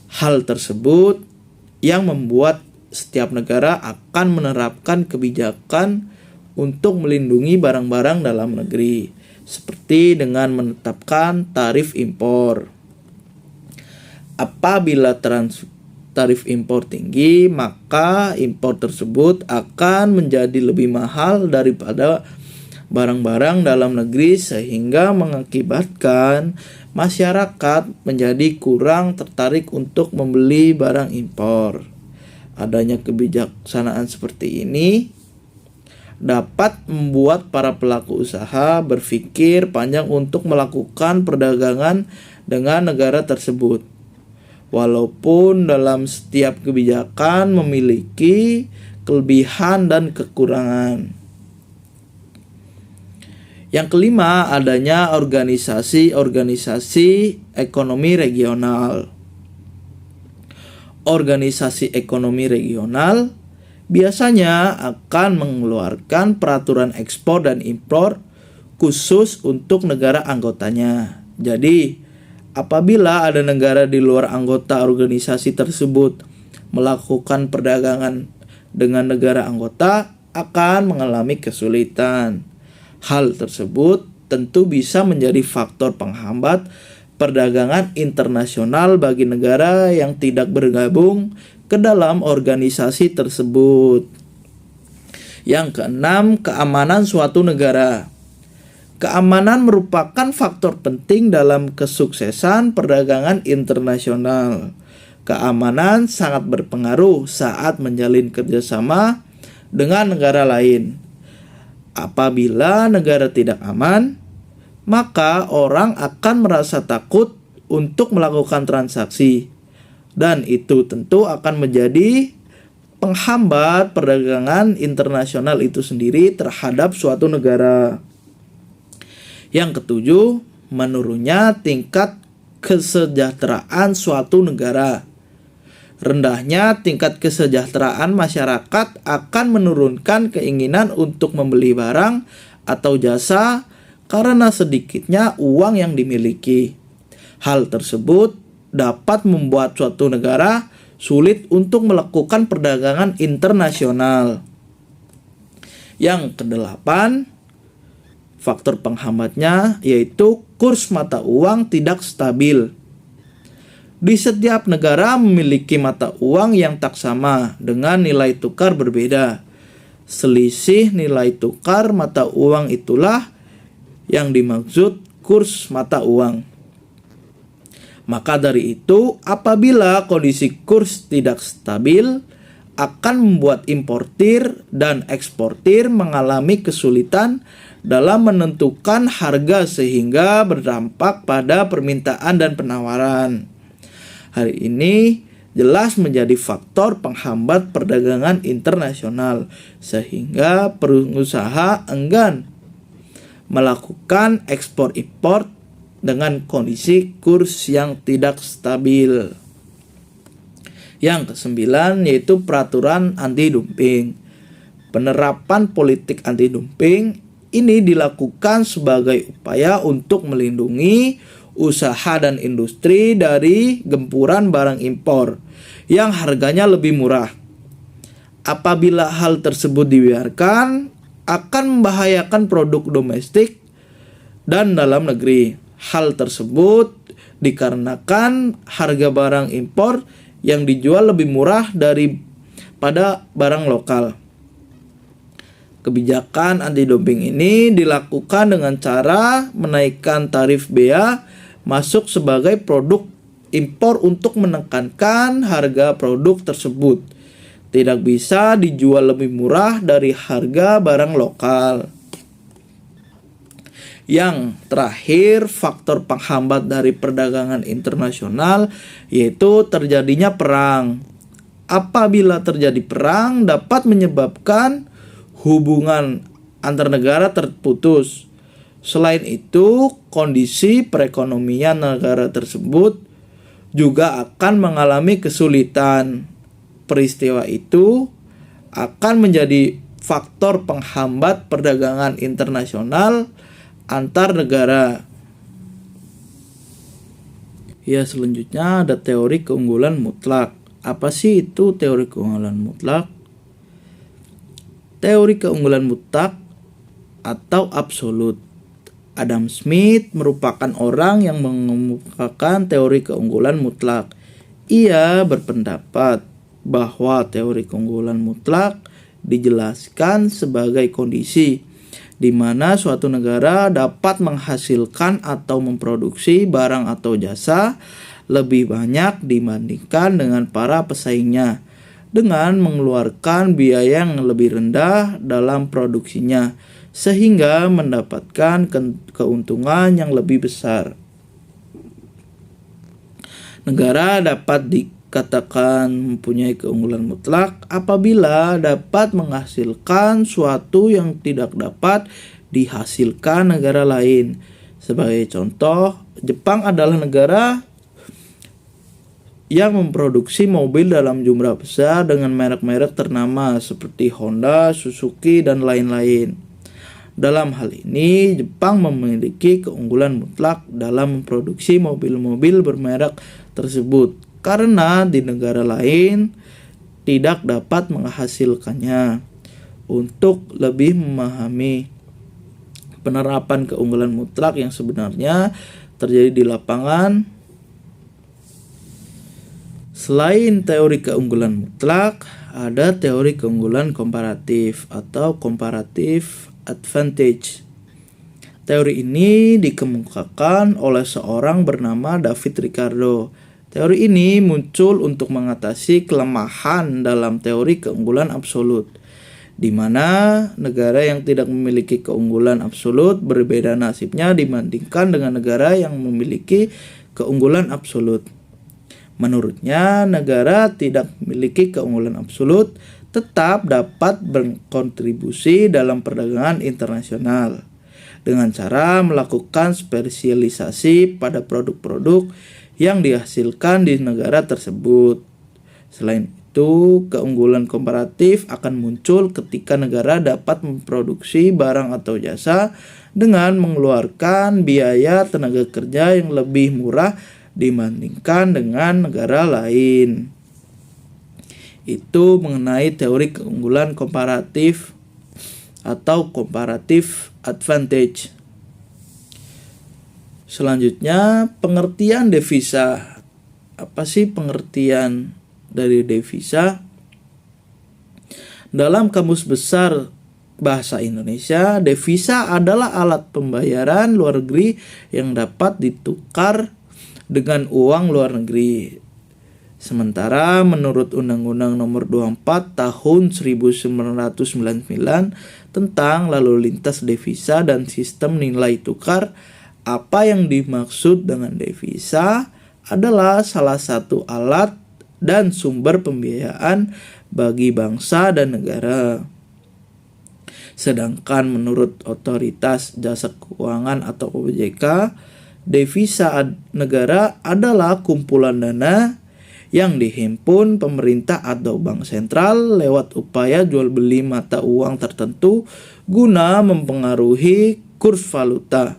Hal tersebut yang membuat setiap negara akan menerapkan kebijakan untuk melindungi barang-barang dalam negeri, seperti dengan menetapkan tarif impor. Apabila tarif impor tinggi, maka impor tersebut akan menjadi lebih mahal daripada barang-barang dalam negeri, sehingga mengakibatkan masyarakat menjadi kurang tertarik untuk membeli barang impor. Adanya kebijaksanaan seperti ini dapat membuat para pelaku usaha berpikir panjang untuk melakukan perdagangan dengan negara tersebut. Walaupun dalam setiap kebijakan memiliki kelebihan dan kekurangan. Yang kelima, adanya organisasi-organisasi ekonomi regional. Organisasi ekonomi regional biasanya akan mengeluarkan peraturan ekspor dan impor khusus untuk negara anggotanya. Jadi, apabila ada negara di luar anggota organisasi tersebut melakukan perdagangan dengan negara anggota, akan mengalami kesulitan. Hal tersebut tentu bisa menjadi faktor penghambat perdagangan internasional bagi negara yang tidak bergabung ke dalam organisasi tersebut. Yang keenam, keamanan suatu negara. Keamanan merupakan faktor penting dalam kesuksesan perdagangan internasional. Keamanan sangat berpengaruh saat menjalin kerjasama dengan negara lain. Apabila negara tidak aman, maka orang akan merasa takut untuk melakukan transaksi, dan itu tentu akan menjadi penghambat perdagangan internasional itu sendiri terhadap suatu negara. Yang ketujuh, menurunnya tingkat kesejahteraan suatu negara. Rendahnya tingkat kesejahteraan masyarakat akan menurunkan keinginan untuk membeli barang atau jasa karena sedikitnya uang yang dimiliki. Hal tersebut dapat membuat suatu negara sulit untuk melakukan perdagangan internasional. Yang kedelapan, faktor penghambatnya yaitu kurs mata uang tidak stabil. Di setiap negara memiliki mata uang yang tak sama dengan nilai tukar berbeda. Selisih nilai tukar mata uang itulah yang dimaksud kurs mata uang. Maka dari itu, apabila kondisi kurs tidak stabil, akan membuat importir dan eksportir mengalami kesulitan dalam menentukan harga sehingga berdampak pada permintaan dan penawaran. Hal ini jelas menjadi faktor penghambat perdagangan internasional sehingga pengusaha enggan melakukan ekspor impor dengan kondisi kurs yang tidak stabil. Yang kesembilan yaitu peraturan anti-dumping. Penerapan politik anti-dumping ini dilakukan sebagai upaya untuk melindungi usaha dan industri dari gempuran barang impor yang harganya lebih murah. Apabila hal tersebut dibiarkan, akan membahayakan produk domestik dan dalam negeri. Hal tersebut dikarenakan harga barang impor yang dijual lebih murah daripada barang lokal. Kebijakan anti-dumping ini dilakukan dengan cara menaikkan tarif bea masuk sebagai produk impor untuk menekankan harga produk tersebut tidak bisa dijual lebih murah dari harga barang lokal. Yang terakhir, faktor penghambat dari perdagangan internasional yaitu terjadinya perang. Apabila terjadi perang dapat menyebabkan hubungan antar negara terputus. Selain itu, kondisi perekonomian negara tersebut juga akan mengalami kesulitan. Peristiwa itu akan menjadi faktor penghambat perdagangan internasional antar negara. Ya, selanjutnya ada teori keunggulan mutlak. Apa sih itu teori keunggulan mutlak? Teori keunggulan mutlak atau absolut. Adam Smith merupakan orang yang mengemukakan teori keunggulan mutlak. Ia berpendapat bahwa teori keunggulan mutlak dijelaskan sebagai kondisi di mana suatu negara dapat menghasilkan atau memproduksi barang atau jasa lebih banyak dibandingkan dengan para pesaingnya dengan mengeluarkan biaya yang lebih rendah dalam produksinya sehingga mendapatkan keuntungan yang lebih besar. Negara dapat dikatakan mempunyai keunggulan mutlak apabila dapat menghasilkan suatu yang tidak dapat dihasilkan negara lain. Sebagai contoh, Jepang adalah negara yang memproduksi mobil dalam jumlah besar dengan merek-merek ternama seperti Honda, Suzuki, dan lain-lain. Dalam hal ini, Jepang memiliki keunggulan mutlak dalam memproduksi mobil-mobil bermerek tersebut karena di negara lain tidak dapat menghasilkannya. Untuk lebih memahami penerapan keunggulan mutlak yang sebenarnya terjadi di lapangan, selain teori keunggulan mutlak, ada teori keunggulan komparatif atau comparative advantage. Teori ini dikemukakan oleh seorang bernama David Ricardo. Teori ini muncul untuk mengatasi kelemahan dalam teori keunggulan absolut, di mana negara yang tidak memiliki keunggulan absolut berbeda nasibnya dibandingkan dengan negara yang memiliki keunggulan absolut. Menurutnya, negara tidak memiliki keunggulan absolut tetap dapat berkontribusi dalam perdagangan internasional dengan cara melakukan spesialisasi pada produk-produk yang dihasilkan di negara tersebut. Selain itu, keunggulan komparatif akan muncul ketika negara dapat memproduksi barang atau jasa dengan mengeluarkan biaya tenaga kerja yang lebih murah dibandingkan dengan negara lain. Itu mengenai teori keunggulan komparatif atau comparative advantage. Selanjutnya, pengertian devisa. Apa sih pengertian dari devisa? Dalam Kamus Besar Bahasa Indonesia, devisa adalah alat pembayaran luar negeri yang dapat ditukar dengan uang luar negeri. Sementara menurut Undang-Undang Nomor 24 Tahun 1999 tentang lalu lintas devisa dan sistem nilai tukar, apa yang dimaksud dengan devisa adalah salah satu alat dan sumber pembiayaan bagi bangsa dan negara. Sedangkan menurut Otoritas Jasa Keuangan atau OJK, devisa negara adalah kumpulan dana yang dihimpun pemerintah atau bank sentral lewat upaya jual beli mata uang tertentu guna mempengaruhi kurs valuta.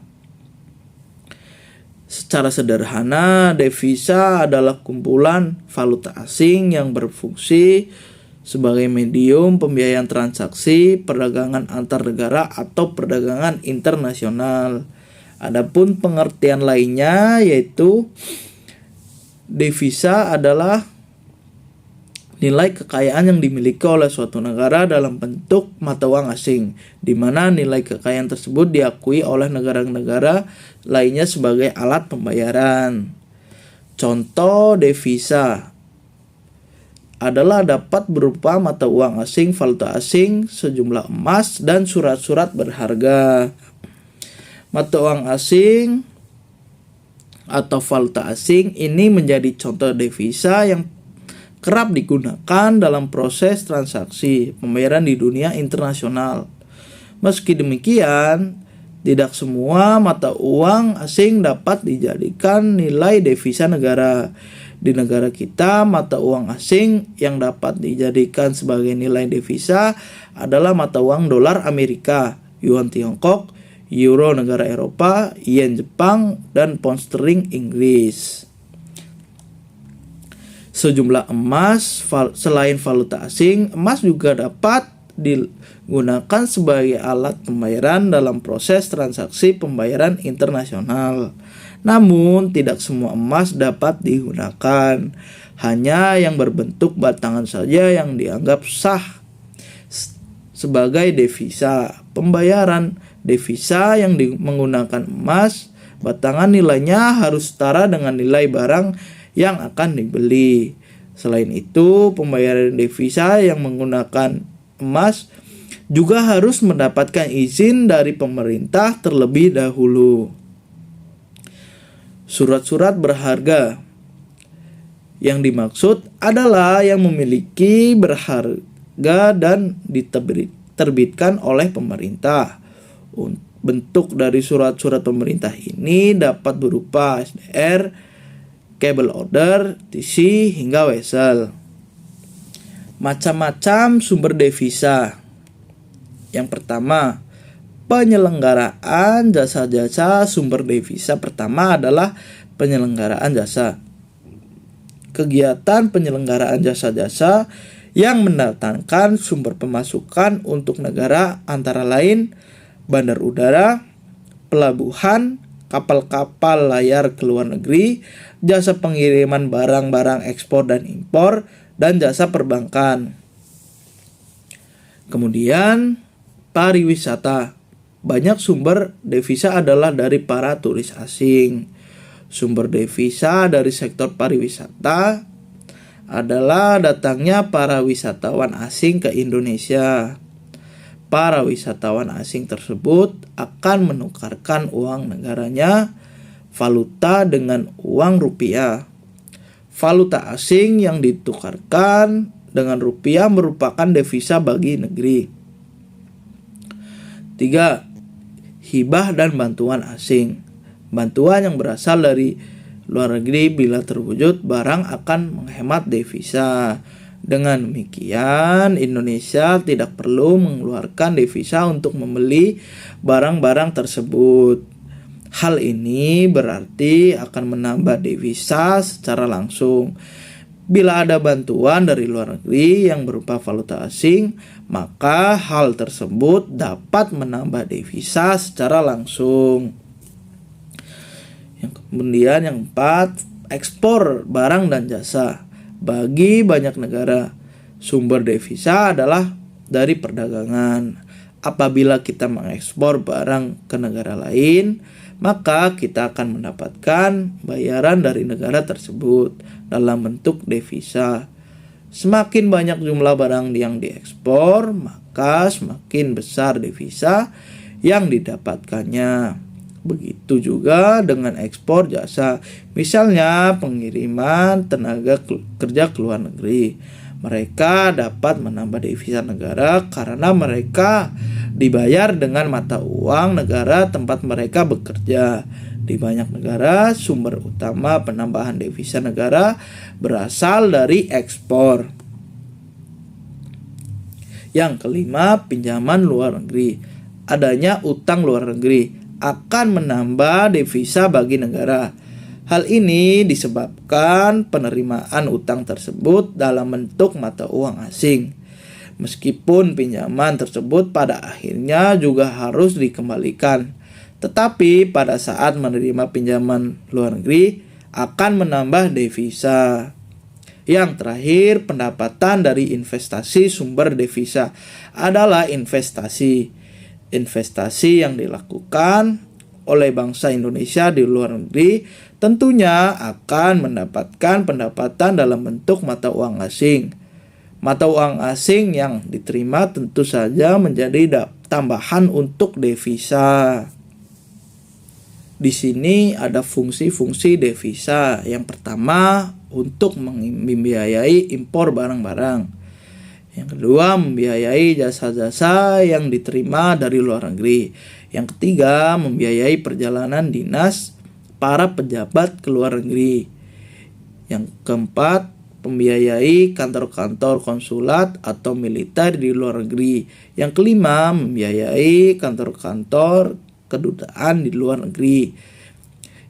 Secara sederhana, devisa adalah kumpulan valuta asing yang berfungsi sebagai medium pembiayaan transaksi perdagangan antar negara atau perdagangan internasional. Adapun pengertian lainnya yaitu devisa adalah nilai kekayaan yang dimiliki oleh suatu negara dalam bentuk mata uang asing, di mana nilai kekayaan tersebut diakui oleh negara-negara lainnya sebagai alat pembayaran. Contoh devisa adalah dapat berupa mata uang asing, valuta asing, sejumlah emas, dan surat-surat berharga. Mata uang asing atau valuta asing ini menjadi contoh devisa yang kerap digunakan dalam proses transaksi pembayaran di dunia internasional. Meski demikian, tidak semua mata uang asing dapat dijadikan nilai devisa negara. Di negara kita, mata uang asing yang dapat dijadikan sebagai nilai devisa adalah mata uang dolar Amerika, yuan Tiongkok, euro negara Eropa, yen Jepang, dan pound sterling Inggris. Sejumlah emas selain valuta asing, emas juga dapat digunakan sebagai alat pembayaran dalam proses transaksi pembayaran internasional. Namun, tidak semua emas dapat digunakan. Hanya yang berbentuk batangan saja yang dianggap sah sebagai devisa. Pembayaran devisa yang menggunakan emas batangan nilainya harus setara dengan nilai barang yang akan dibeli. Selain itu, pembayaran devisa yang menggunakan emas juga harus mendapatkan izin dari pemerintah terlebih dahulu. Surat-surat berharga yang dimaksud adalah yang memiliki berharga dan diterbitkan oleh pemerintah. Bentuk dari surat-surat pemerintah ini dapat berupa SDR, kabel order, TC, hingga wesel. Macam-macam sumber devisa. Yang pertama, penyelenggaraan jasa-jasa. Sumber devisa pertama adalah penyelenggaraan jasa. Kegiatan penyelenggaraan jasa-jasa yang mendatangkan sumber pemasukan untuk negara antara lain bandar udara, pelabuhan, kapal-kapal layar ke luar negeri, jasa pengiriman barang-barang ekspor dan impor, dan jasa perbankan. Kemudian, pariwisata. Banyak sumber devisa adalah dari para turis asing. Sumber devisa dari sektor pariwisata adalah datangnya para wisatawan asing ke Indonesia. Para wisatawan asing tersebut akan menukarkan uang negaranya valuta dengan uang rupiah. Valuta asing yang ditukarkan dengan rupiah merupakan devisa bagi negeri. 3. Hibah dan bantuan asing. Bantuan yang berasal dari luar negeri bila terwujud barang akan menghemat devisa. Dengan demikian, Indonesia tidak perlu mengeluarkan devisa untuk membeli barang-barang tersebut. Hal ini berarti akan menambah devisa secara langsung. Bila ada bantuan dari luar negeri yang berupa valuta asing, maka hal tersebut dapat menambah devisa secara langsung. Kemudian yang 4, ekspor barang dan jasa. Bagi banyak negara, sumber devisa adalah dari perdagangan. Apabila kita mengekspor barang ke negara lain, maka kita akan mendapatkan bayaran dari negara tersebut dalam bentuk devisa. Semakin banyak jumlah barang yang diekspor, maka semakin besar devisa yang didapatkannya. Begitu juga dengan ekspor jasa, misalnya pengiriman tenaga kerja ke luar negeri. Mereka dapat menambah devisa negara karena mereka dibayar dengan mata uang negara tempat mereka bekerja. Di banyak negara, sumber utama penambahan devisa negara berasal dari ekspor. Yang kelima, pinjaman luar negeri. Adanya utang luar negeri akan menambah devisa bagi negara. Hal ini disebabkan penerimaan utang tersebut dalam bentuk mata uang asing. Meskipun pinjaman tersebut pada akhirnya juga harus dikembalikan, tetapi pada saat menerima pinjaman luar negeri akan menambah devisa. Yang terakhir, pendapatan dari investasi sumber devisa adalah investasi. Investasi yang dilakukan oleh bangsa Indonesia di luar negeri tentunya akan mendapatkan pendapatan dalam bentuk mata uang asing. Mata uang asing yang diterima tentu saja menjadi tambahan untuk devisa. Di sini ada fungsi-fungsi devisa. Yang pertama, untuk membiayai impor barang-barang. Yang kedua, membiayai jasa-jasa yang diterima dari luar negeri. Yang ketiga, membiayai perjalanan dinas para pejabat ke luar negeri. Yang keempat, membiayai kantor-kantor konsulat atau militer di luar negeri. Yang kelima, membiayai kantor-kantor kedutaan di luar negeri.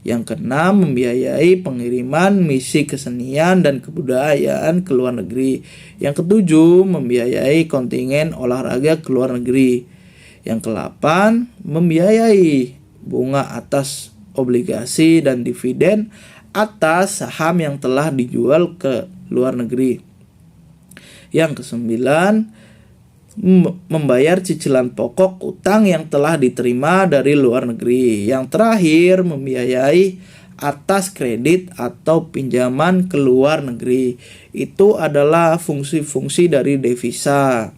Yang keenam, membiayai pengiriman misi kesenian dan kebudayaan ke luar negeri. Yang ketujuh, membiayai kontingen olahraga ke luar negeri. Yang kedelapan, membiayai bunga atas obligasi dan dividen atas saham yang telah dijual ke luar negeri. Yang kesembilan, membayar cicilan pokok utang yang telah diterima dari luar negeri. Yang terakhir, membiayai atas kredit atau pinjaman ke luar negeri. Itu adalah fungsi-fungsi dari devisa.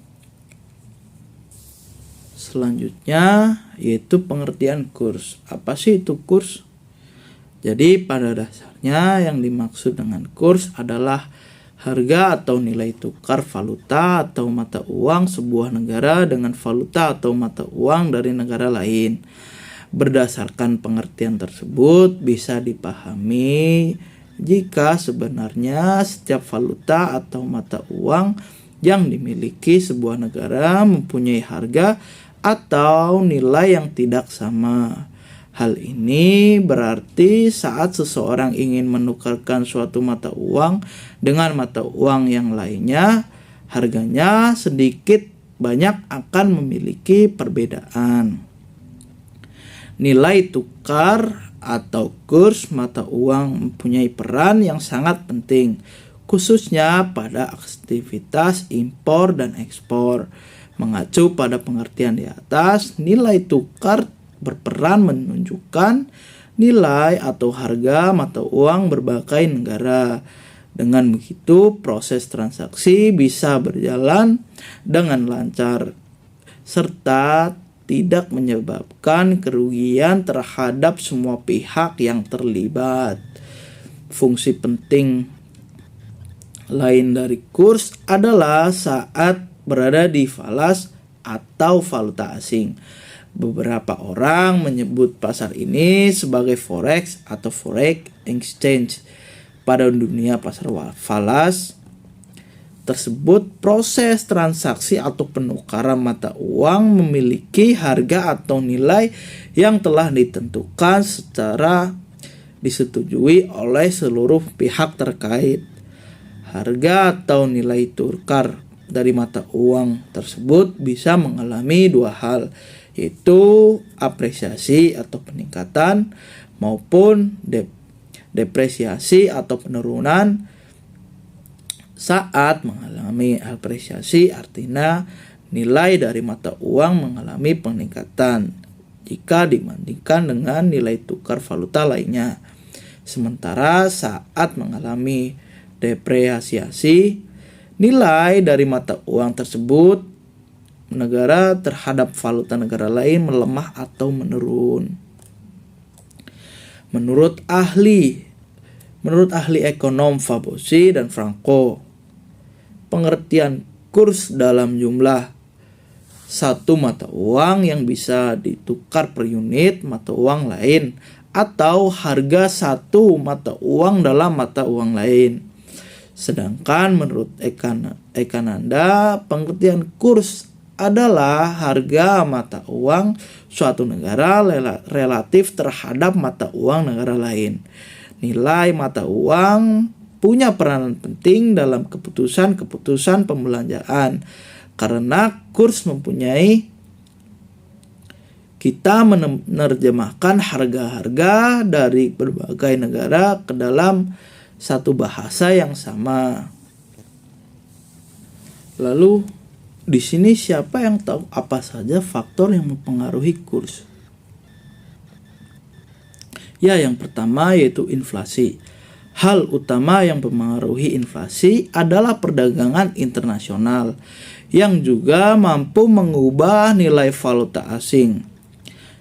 Selanjutnya yaitu pengertian kurs. Apa sih itu kurs? Jadi pada dasarnya yang dimaksud dengan kurs adalah harga atau nilai tukar valuta atau mata uang sebuah negara dengan valuta atau mata uang dari negara lain. Berdasarkan pengertian tersebut bisa dipahami jika sebenarnya setiap valuta atau mata uang yang dimiliki sebuah negara mempunyai harga atau nilai yang tidak sama. Hal ini berarti saat seseorang ingin menukarkan suatu mata uang dengan mata uang yang lainnya, harganya sedikit banyak akan memiliki perbedaan. Nilai tukar atau kurs mata uang mempunyai peran yang sangat penting, khususnya pada aktivitas impor dan ekspor. Mengacu pada pengertian di atas, nilai tukar berperan menunjukkan nilai atau harga mata uang berbagai negara. Dengan begitu, proses transaksi bisa berjalan dengan lancar serta tidak menyebabkan kerugian terhadap semua pihak yang terlibat. Fungsi penting lain dari kurs adalah saat berada di falas atau valuta asing. Beberapa orang menyebut pasar ini sebagai forex atau forex exchange. Pada dunia pasar falas tersebut, proses transaksi atau penukaran mata uang memiliki harga atau nilai yang telah ditentukan secara disetujui oleh seluruh pihak terkait. Harga atau nilai tukar dari mata uang tersebut bisa mengalami dua hal, yaitu apresiasi atau peningkatan maupun depresiasi atau penurunan. Saat mengalami apresiasi artinya nilai dari mata uang mengalami peningkatan. jika dibandingkan dengan nilai tukar valuta lainnya. Sementara saat mengalami depresiasi, nilai dari mata uang tersebut negara terhadap valuta negara lain melemah atau menurun. Menurut ahli ekonom Fabozzi dan Franco, pengertian kurs dalam jumlah satu mata uang yang bisa ditukar per unit mata uang lain atau harga satu mata uang dalam mata uang lain. Sedangkan menurut Ekananda, pengertian kurs adalah harga mata uang suatu negara relatif terhadap mata uang negara lain. Nilai mata uang punya peranan penting dalam keputusan pembelanjaan karena kurs mempunyai kita menerjemahkan harga-harga dari berbagai negara ke dalam satu bahasa yang sama. Lalu di sini siapa yang tahu apa saja faktor yang mempengaruhi kurs? Ya, yang pertama yaitu inflasi. Hal utama yang mempengaruhi inflasi adalah perdagangan internasional yang juga mampu mengubah nilai valuta asing.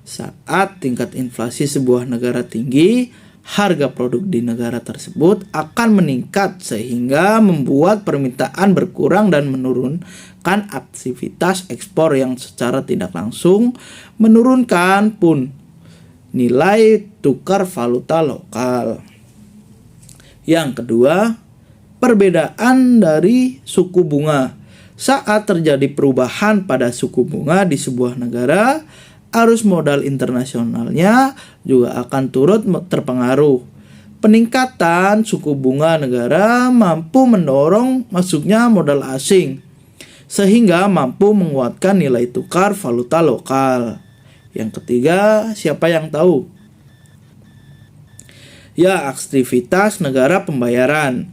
Saat tingkat inflasi sebuah negara tinggi, harga produk di negara tersebut akan meningkat sehingga membuat permintaan berkurang dan menurunkan aktivitas ekspor yang secara tidak langsung menurunkan pun nilai tukar valuta lokal. Yang kedua, perbedaan dari suku bunga. Saat terjadi perubahan pada suku bunga di sebuah negara, arus modal internasionalnya juga akan turut terpengaruh. Peningkatan suku bunga negara mampu mendorong masuknya modal asing, sehingga mampu menguatkan nilai tukar valuta lokal. Yang ketiga, siapa yang tahu? Ya, aktivitas negara pembayaran.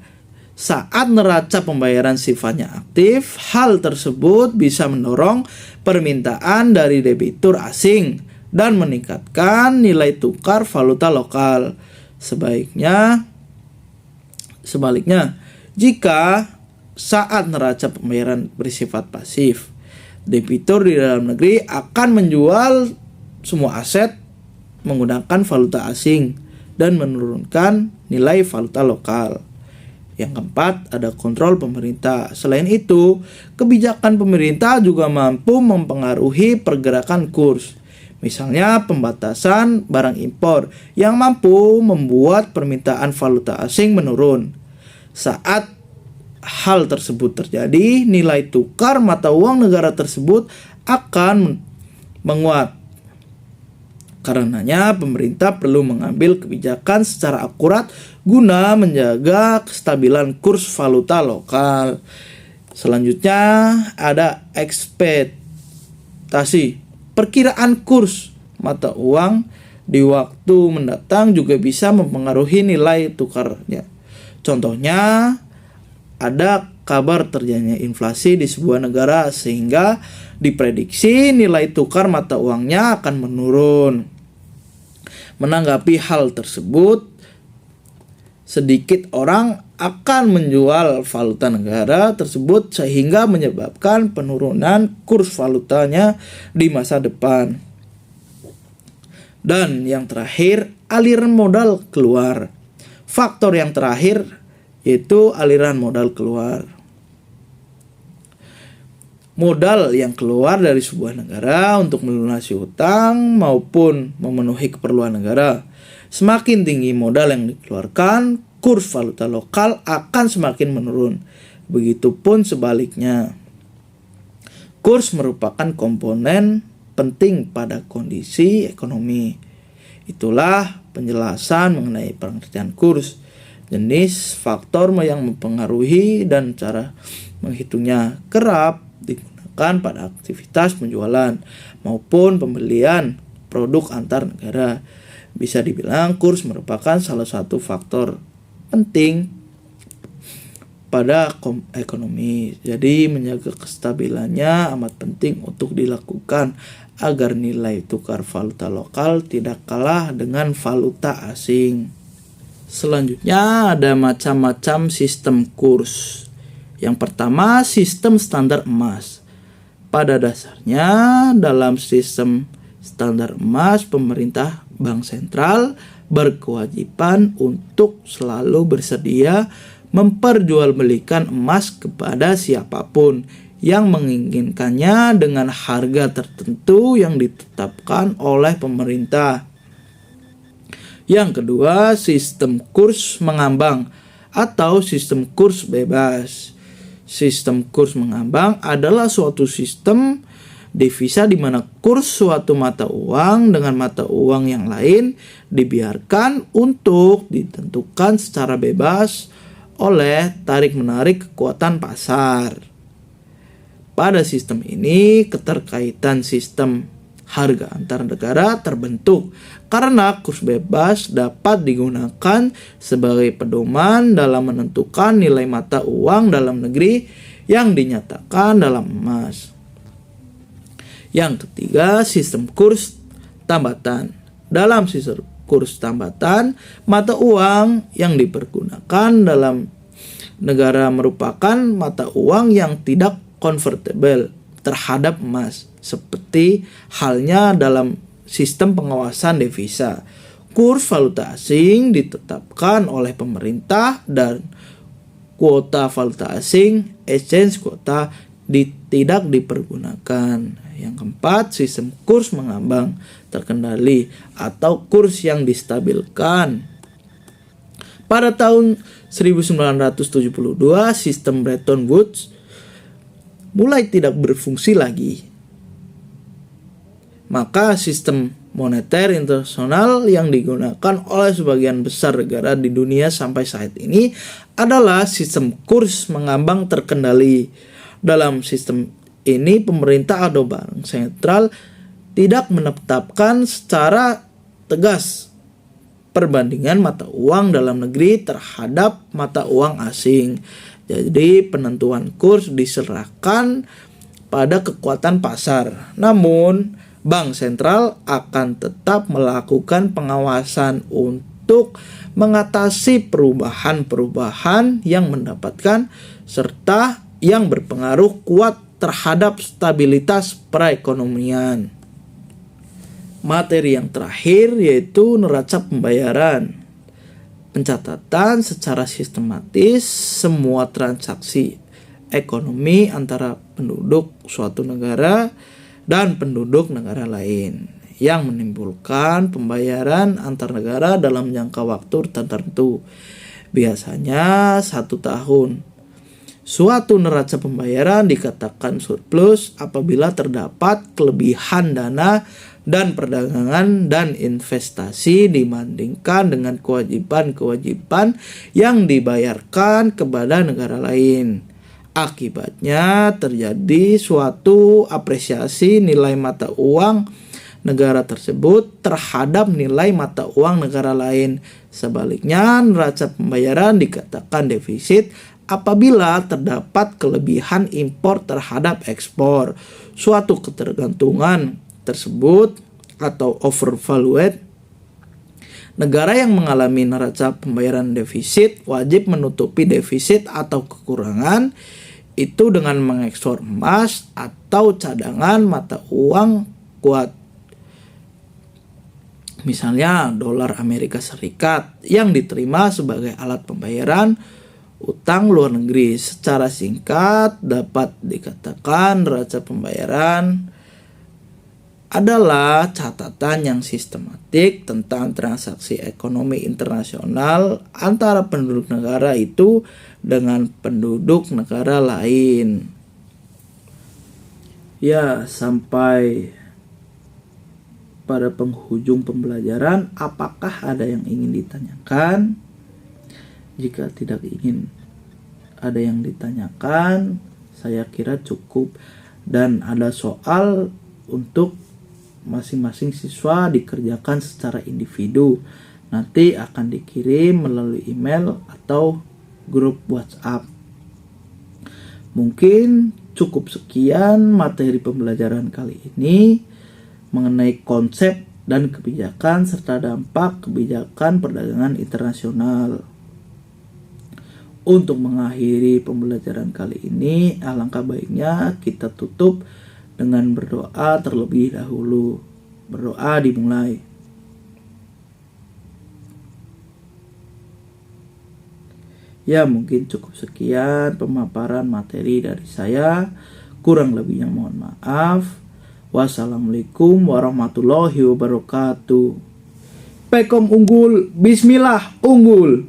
Saat neraca pembayaran sifatnya aktif, hal tersebut bisa mendorong permintaan dari debitur asing dan meningkatkan nilai tukar valuta lokal. Sebaliknya, jika saat neraca pembayaran bersifat pasif, debitur di dalam negeri akan menjual semua aset menggunakan valuta asing dan menurunkan nilai valuta lokal. Yang keempat, ada kontrol pemerintah. Selain itu, kebijakan pemerintah juga mampu mempengaruhi pergerakan kurs. Misalnya pembatasan barang impor yang mampu membuat permintaan valuta asing menurun. Saat hal tersebut terjadi, nilai tukar mata uang negara tersebut akan menguat. Karenanya pemerintah perlu mengambil kebijakan secara akurat guna menjaga kestabilan kurs valuta lokal. Selanjutnya ada ekspektasi. Perkiraan kurs mata uang di waktu mendatang juga bisa mempengaruhi nilai tukarnya. Contohnya, ada kabar terjadinya inflasi di sebuah negara sehingga diprediksi nilai tukar mata uangnya akan menurun. Menanggapi hal tersebut, sedikit orang akan menjual valuta negara tersebut sehingga menyebabkan penurunan kurs valutanya di masa depan. Dan yang terakhir, aliran modal keluar. Faktor yang terakhir yaitu aliran modal keluar. Modal yang keluar dari sebuah negara untuk melunasi hutang maupun memenuhi keperluan negara. Semakin tinggi modal yang dikeluarkan, kurs valuta lokal akan semakin menurun. Begitupun sebaliknya. Kurs merupakan komponen penting pada kondisi ekonomi. Itulah penjelasan mengenai pengertian kurs, jenis faktor yang mempengaruhi dan cara menghitungnya. Kerap digunakan pada aktivitas penjualan maupun pembelian produk antar negara. Bisa dibilang kurs merupakan salah satu faktor penting pada ekonomi. Jadi menjaga kestabilannya amat penting untuk dilakukan agar nilai tukar valuta lokal tidak kalah dengan valuta asing. Selanjutnya ada macam-macam sistem kurs. Yang pertama, sistem standar emas. Pada dasarnya dalam sistem standar emas, pemerintah bank sentral berkewajiban untuk selalu bersedia memperjualbelikan emas kepada siapapun yang menginginkannya dengan harga tertentu yang ditetapkan oleh pemerintah. Yang kedua, sistem kurs mengambang atau sistem kurs bebas. Sistem kurs mengambang adalah suatu sistem devisa di mana kurs suatu mata uang dengan mata uang yang lain dibiarkan untuk ditentukan secara bebas oleh tarik-menarik kekuatan pasar. Pada sistem ini, keterkaitan sistem harga antar negara terbentuk karena kurs bebas dapat digunakan sebagai pedoman dalam menentukan nilai mata uang dalam negeri yang dinyatakan dalam emas. Yang ketiga, sistem kurs tambatan. Dalam sistem kurs tambatan, mata uang yang dipergunakan dalam negara merupakan mata uang yang tidak convertible terhadap emas, seperti halnya dalam sistem pengawasan devisa. Kurs valuta asing ditetapkan oleh pemerintah dan kuota valuta asing, exchange quota, tidak dipergunakan. Yang keempat, sistem kurs mengambang terkendali atau kurs yang distabilkan. Pada tahun 1972, sistem Bretton Woods mulai tidak berfungsi lagi. Maka sistem moneter internasional yang digunakan oleh sebagian besar negara di dunia sampai saat ini adalah sistem kurs mengambang terkendali. Dalam sistem ini, pemerintah atau bank sentral tidak menetapkan secara tegas perbandingan mata uang dalam negeri terhadap mata uang asing. Jadi penentuan kurs diserahkan pada kekuatan pasar. Namun, bank sentral akan tetap melakukan pengawasan untuk mengatasi perubahan-perubahan yang mendapatkan serta yang berpengaruh kuat terhadap stabilitas perekonomian. Materi yang terakhir yaitu neraca pembayaran. Pencatatan secara sistematis semua transaksi ekonomi antara penduduk suatu negara dan penduduk negara lain yang menimbulkan pembayaran antar negara dalam jangka waktu tertentu, biasanya 1 tahun. Suatu neraca pembayaran dikatakan surplus apabila terdapat kelebihan dana dan perdagangan dan investasi dibandingkan dengan kewajiban-kewajiban yang dibayarkan kepada negara lain. Akibatnya terjadi suatu apresiasi nilai mata uang negara tersebut terhadap nilai mata uang negara lain. Sebaliknya, neraca pembayaran dikatakan defisit apabila terdapat kelebihan impor terhadap ekspor. Suatu ketergantungan tersebut atau overvalued. Negara yang mengalami neraca pembayaran defisit wajib menutupi defisit atau kekurangan itu dengan mengekspor emas atau cadangan mata uang kuat. Misalnya dolar Amerika Serikat yang diterima sebagai alat pembayaran utang luar negeri. Secara singkat dapat dikatakan neraca pembayaran adalah catatan yang sistematik tentang transaksi ekonomi internasional antara penduduk negara itu dengan penduduk negara lain. Ya, sampai pada penghujung pembelajaran, apakah ada yang ingin ditanyakan? Jika tidak ingin ada yang ditanyakan, saya kira cukup. Dan ada soal untuk masing-masing siswa dikerjakan secara individu. Nanti akan dikirim melalui email atau grup WhatsApp. Mungkin cukup sekian materi pembelajaran kali ini mengenai konsep dan kebijakan serta dampak kebijakan perdagangan internasional. Untuk mengakhiri pembelajaran kali ini, alangkah baiknya kita tutup dengan berdoa terlebih dahulu. Berdoa dimulai. Ya, mungkin cukup sekian pemaparan materi dari saya. Kurang lebihnya mohon maaf. Wassalamualaikum warahmatullahi wabarakatuh. Pekom unggul, bismillah unggul.